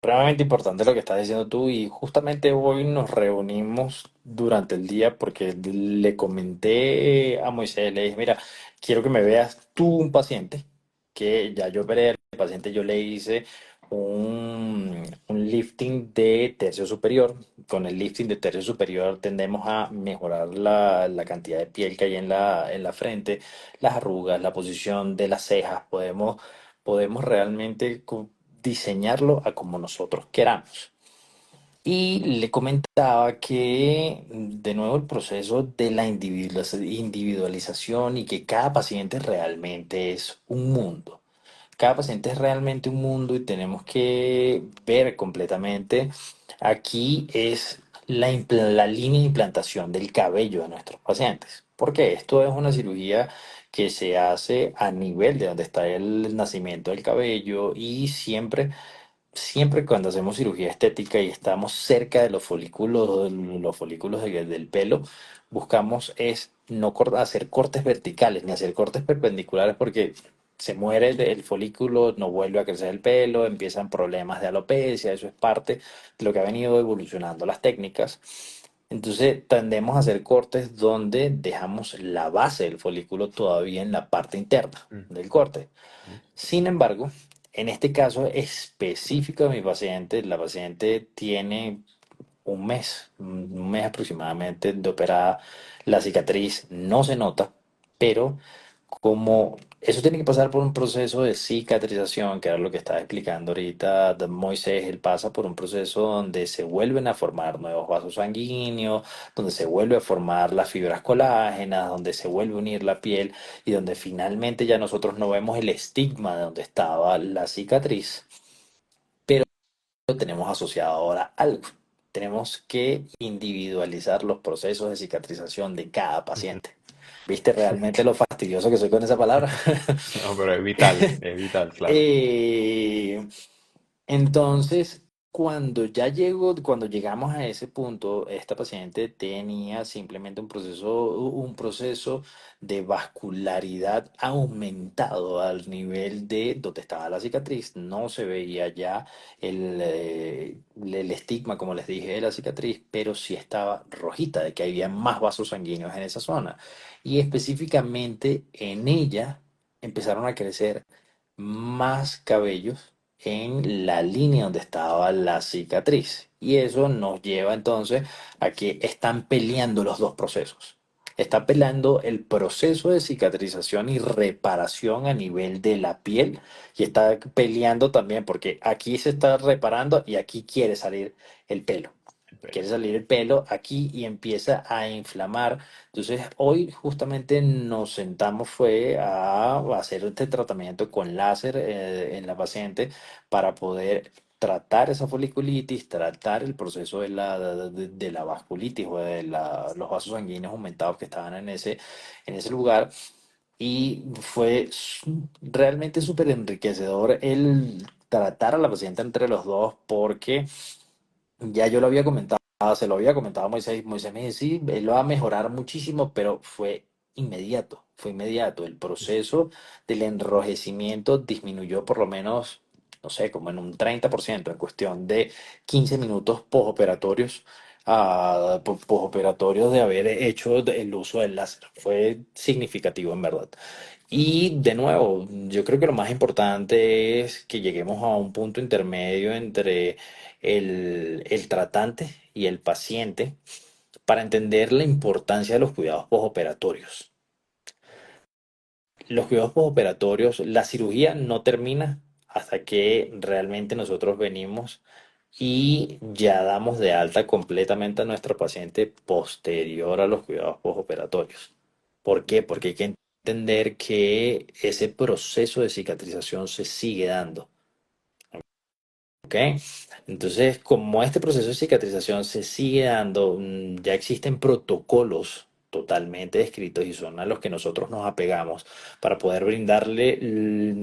Supremamente importante lo que estás diciendo tú y justamente hoy nos reunimos durante el día porque le comenté a Moisés, le dije, mira, quiero que me veas tú un paciente que ya yo operé, el paciente yo le hice un lifting de tercio superior. Con el lifting de tercio superior tendemos a mejorar la cantidad de piel que hay en la frente, las arrugas, la posición de las cejas, podemos realmente diseñarlo a como nosotros queramos. Y le comentaba que, de nuevo, el proceso de la individualización y que cada paciente realmente es un mundo. Cada paciente es realmente un mundo y tenemos que ver completamente. Aquí es la línea de implantación del cabello de nuestros pacientes, porque esto es una cirugía que se hace a nivel de donde está el nacimiento del cabello y siempre cuando hacemos cirugía estética y estamos cerca de los folículos del pelo, buscamos es no hacer cortes verticales ni hacer cortes perpendiculares porque se muere el folículo, no vuelve a crecer el pelo, empiezan problemas de alopecia, eso es parte de lo que ha venido evolucionando las técnicas. Entonces tendemos a hacer cortes donde dejamos la base del folículo todavía en la parte interna Mm, del corte. mm, Sin embargo, en este caso específico de mi paciente, la paciente tiene un mes aproximadamente de operada. La cicatriz no se nota, pero como eso tiene que pasar por un proceso de cicatrización, que era lo que estaba explicando ahorita Moisés, él pasa por un proceso donde se vuelven a formar nuevos vasos sanguíneos, donde se vuelve a formar las fibras colágenas, donde se vuelve a unir la piel y donde finalmente ya nosotros no vemos el estigma de donde estaba la cicatriz, pero lo tenemos asociado ahora a algo. Tenemos que individualizar los procesos de cicatrización de cada ujú. paciente. ¿Viste realmente lo fastidioso que soy con esa palabra? No, pero es vital, claro. Eh, entonces, cuando llegamos a ese punto, esta paciente tenía simplemente un proceso de vascularidad aumentado al nivel de donde estaba la cicatriz. No se veía ya el estigma, como les dije, de la cicatriz, pero sí estaba rojita, de que había más vasos sanguíneos en esa zona. Y específicamente en ella empezaron a crecer más cabellos en la línea donde estaba la cicatriz. Y eso nos lleva entonces a que están peleando los dos procesos. Está peleando el proceso de cicatrización y reparación a nivel de la piel y está peleando también porque aquí se está reparando y aquí quiere salir el pelo. El pelo. Quiere salir el pelo aquí y empieza a inflamar. Entonces, hoy justamente nos sentamos fue a hacer este tratamiento con láser en la paciente para poder tratar esa foliculitis, tratar el proceso de la vasculitis o de los vasos sanguíneos aumentados que estaban en ese lugar. Y fue realmente súper enriquecedor el tratar a la paciente entre los dos porque ya yo lo había comentado, se lo había comentado a Moisés. Moisés me dice, sí, él lo va a mejorar muchísimo, pero fue inmediato, fue inmediato. El proceso del enrojecimiento disminuyó por lo menos, no sé, como en un 30% en cuestión de 15 minutos posoperatorios, posoperatorios de haber hecho el uso del láser. Fue significativo, en verdad. Y de nuevo, yo creo que lo más importante es que lleguemos a un punto intermedio entre el tratante y el paciente para entender la importancia de los cuidados postoperatorios. Los cuidados postoperatorios, la cirugía no termina hasta que realmente nosotros venimos y ya damos de alta completamente a nuestro paciente posterior a los cuidados postoperatorios. ¿Por qué? Porque hay que entender que ese proceso de cicatrización se sigue dando. ¿Ok? Entonces, como este proceso de cicatrización se sigue dando, ya existen protocolos totalmente descritos y son a los que nosotros nos apegamos para poder brindarle el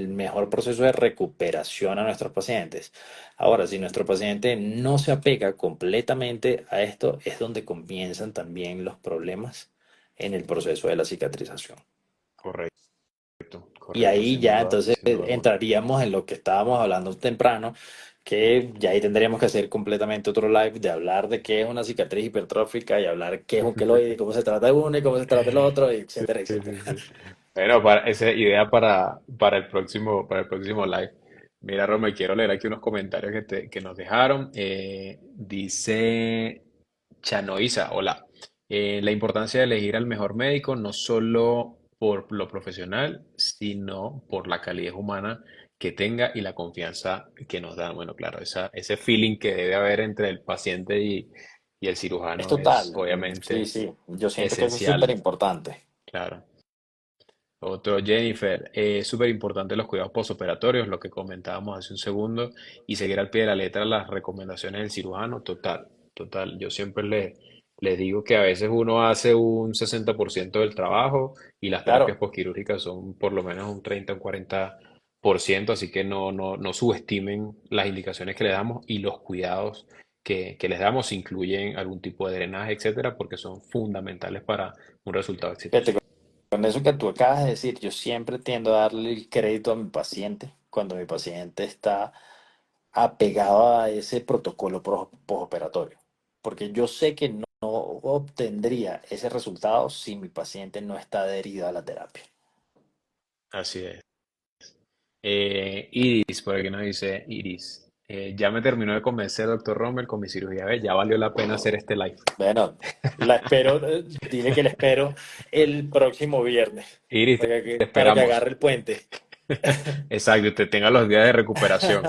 mejor proceso de recuperación a nuestros pacientes. Ahora, si nuestro paciente no se apega completamente a esto, es donde comienzan también los problemas en el proceso de la cicatrización. Correcto, Y correcto, ahí sin ya duda, entonces sin duda alguna. entraríamos en lo que estábamos hablando temprano, que ya ahí tendríamos que hacer completamente otro live de hablar de qué es una cicatriz hipertrófica y hablar qué es un queloide, y cómo se trata de uno y cómo se trata el otro, Sí, etcétera, sí, etcétera. sí. Bueno, esa idea para el próximo live. Mira, Roma, quiero leer aquí unos comentarios que nos dejaron. Dice Chanoisa, hola. La importancia de elegir al mejor médico no solo por lo profesional, sino por la calidez humana que tenga y la confianza que nos da. Bueno, claro, ese feeling que debe haber entre el paciente y el Es cirujano es total. Sí, obviamente sí. Yo siento que eso es súper esencial, importante. claro. Otro, Jennifer, súper importante los cuidados postoperatorios, lo que comentábamos hace un segundo, y seguir al pie de la letra las recomendaciones del cirujano, total, total. Yo siempre les digo que a veces uno hace un 60% del trabajo y las terapias Claro. postquirúrgicas son por lo menos un 30 o 40%, así que no subestimen las indicaciones que le damos y los cuidados que les damos, si incluyen algún tipo de drenaje, etcétera, porque son fundamentales para un resultado exitoso. Fíjate, con eso que tú acabas de decir, yo siempre tiendo a darle el crédito a mi paciente cuando mi paciente está apegado a ese protocolo postoperatorio. Porque yo sé que no obtendría ese resultado si mi paciente no está adherido a la terapia. Así es. Iris, por aquí nos dice Iris. Ya me terminó de convencer, doctor Rommel, con mi cirugía. ¿Ves? Ya valió la pena hacer este live. Bueno, la espero, dile que la espero el próximo viernes Iris, te para que esperamos. agarre el puente. Exacto, usted tenga los días de recuperación.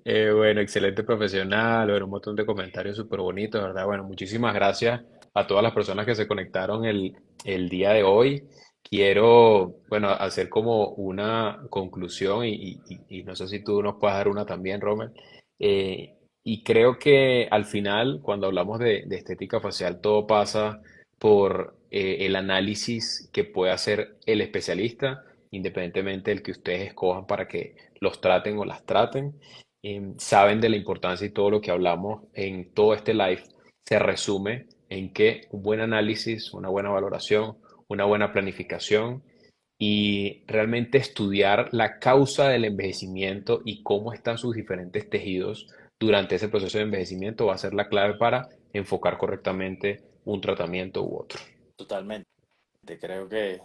Bueno, excelente profesional, bueno, un montón de comentarios súper bonitos, ¿verdad? Bueno, muchísimas gracias a todas las personas que se conectaron el día de hoy. Quiero, bueno, hacer como una conclusión y no sé si tú nos puedes dar una también, Romer. Y creo que al final, cuando hablamos de estética facial, todo pasa por el análisis que puede hacer el especialista, independientemente del que ustedes escojan para que los traten o las traten. Saben de la importancia y todo lo que hablamos en todo este live se resume en que un buen análisis, una buena valoración, una buena planificación y realmente estudiar la causa del envejecimiento y cómo están sus diferentes tejidos durante ese proceso de envejecimiento va a ser la clave para enfocar correctamente un tratamiento u otro. Totalmente. Creo que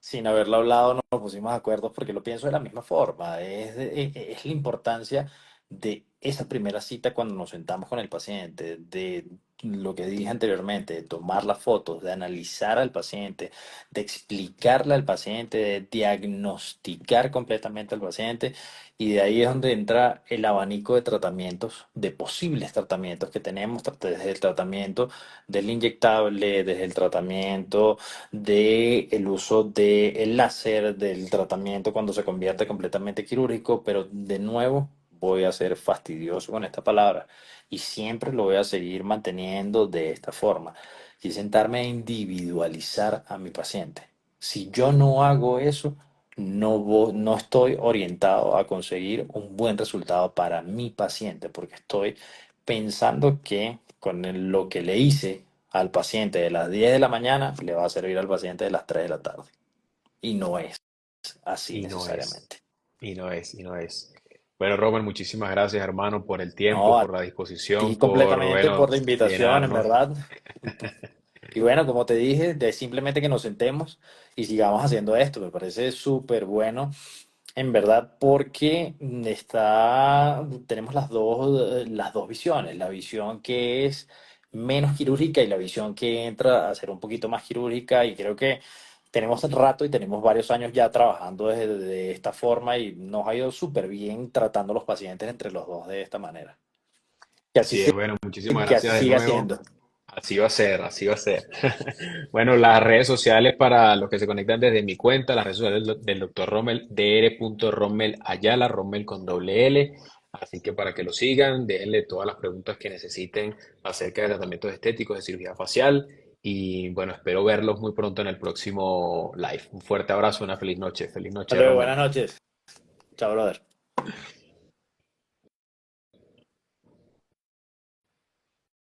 sin haberlo hablado nos pusimos de acuerdo porque lo pienso de la misma forma. Es la importancia de esa primera cita cuando nos sentamos con el paciente, de lo que dije anteriormente, de tomar las fotos, de analizar al paciente, de explicarle al paciente, de diagnosticar completamente al paciente. Y de ahí es donde entra el abanico de tratamientos, de posibles tratamientos que tenemos, desde el tratamiento del inyectable, desde el tratamiento del uso del láser, del tratamiento cuando se convierte completamente quirúrgico, pero de nuevo voy a ser fastidioso con esta palabra y siempre lo voy a seguir manteniendo de esta forma y sentarme a individualizar a mi paciente. Si yo no hago eso, no estoy orientado a conseguir un buen resultado para mi paciente, porque estoy pensando que lo que le hice al paciente de las 10 de la mañana le va a servir al paciente de las 3 de la tarde. Y no es así Y no es, necesariamente. y no es. Bueno, Robert, muchísimas gracias, hermano, por el tiempo, No, por a la ti disposición, por, completamente bueno, por la invitación, en llenarnos. verdad. Y bueno, como te dije, de simplemente que nos sentemos y sigamos haciendo esto, me parece súper bueno, en verdad, porque tenemos las dos visiones, la visión que es menos quirúrgica y la visión que entra a ser un poquito más quirúrgica, y creo que tenemos rato y tenemos varios años ya trabajando de esta forma y nos ha ido súper bien tratando a los pacientes entre los dos de esta manera. Que así, Así es, bueno, muchísimas que así gracias de siga nuevo. siendo. Así va a ser, así va a ser. Bueno, las redes sociales para los que se conectan desde mi cuenta, las redes sociales del doctor Rommel, dr.rommel Ayala, Rommel con doble L. Así que para que lo sigan, déjenle todas las preguntas que necesiten acerca de tratamientos estéticos, de cirugía facial. Y bueno, espero verlos muy pronto en el próximo live. Un fuerte abrazo, una feliz noche. Feliz Hasta noche, luego, Rommel. buenas noches. Chao, brother.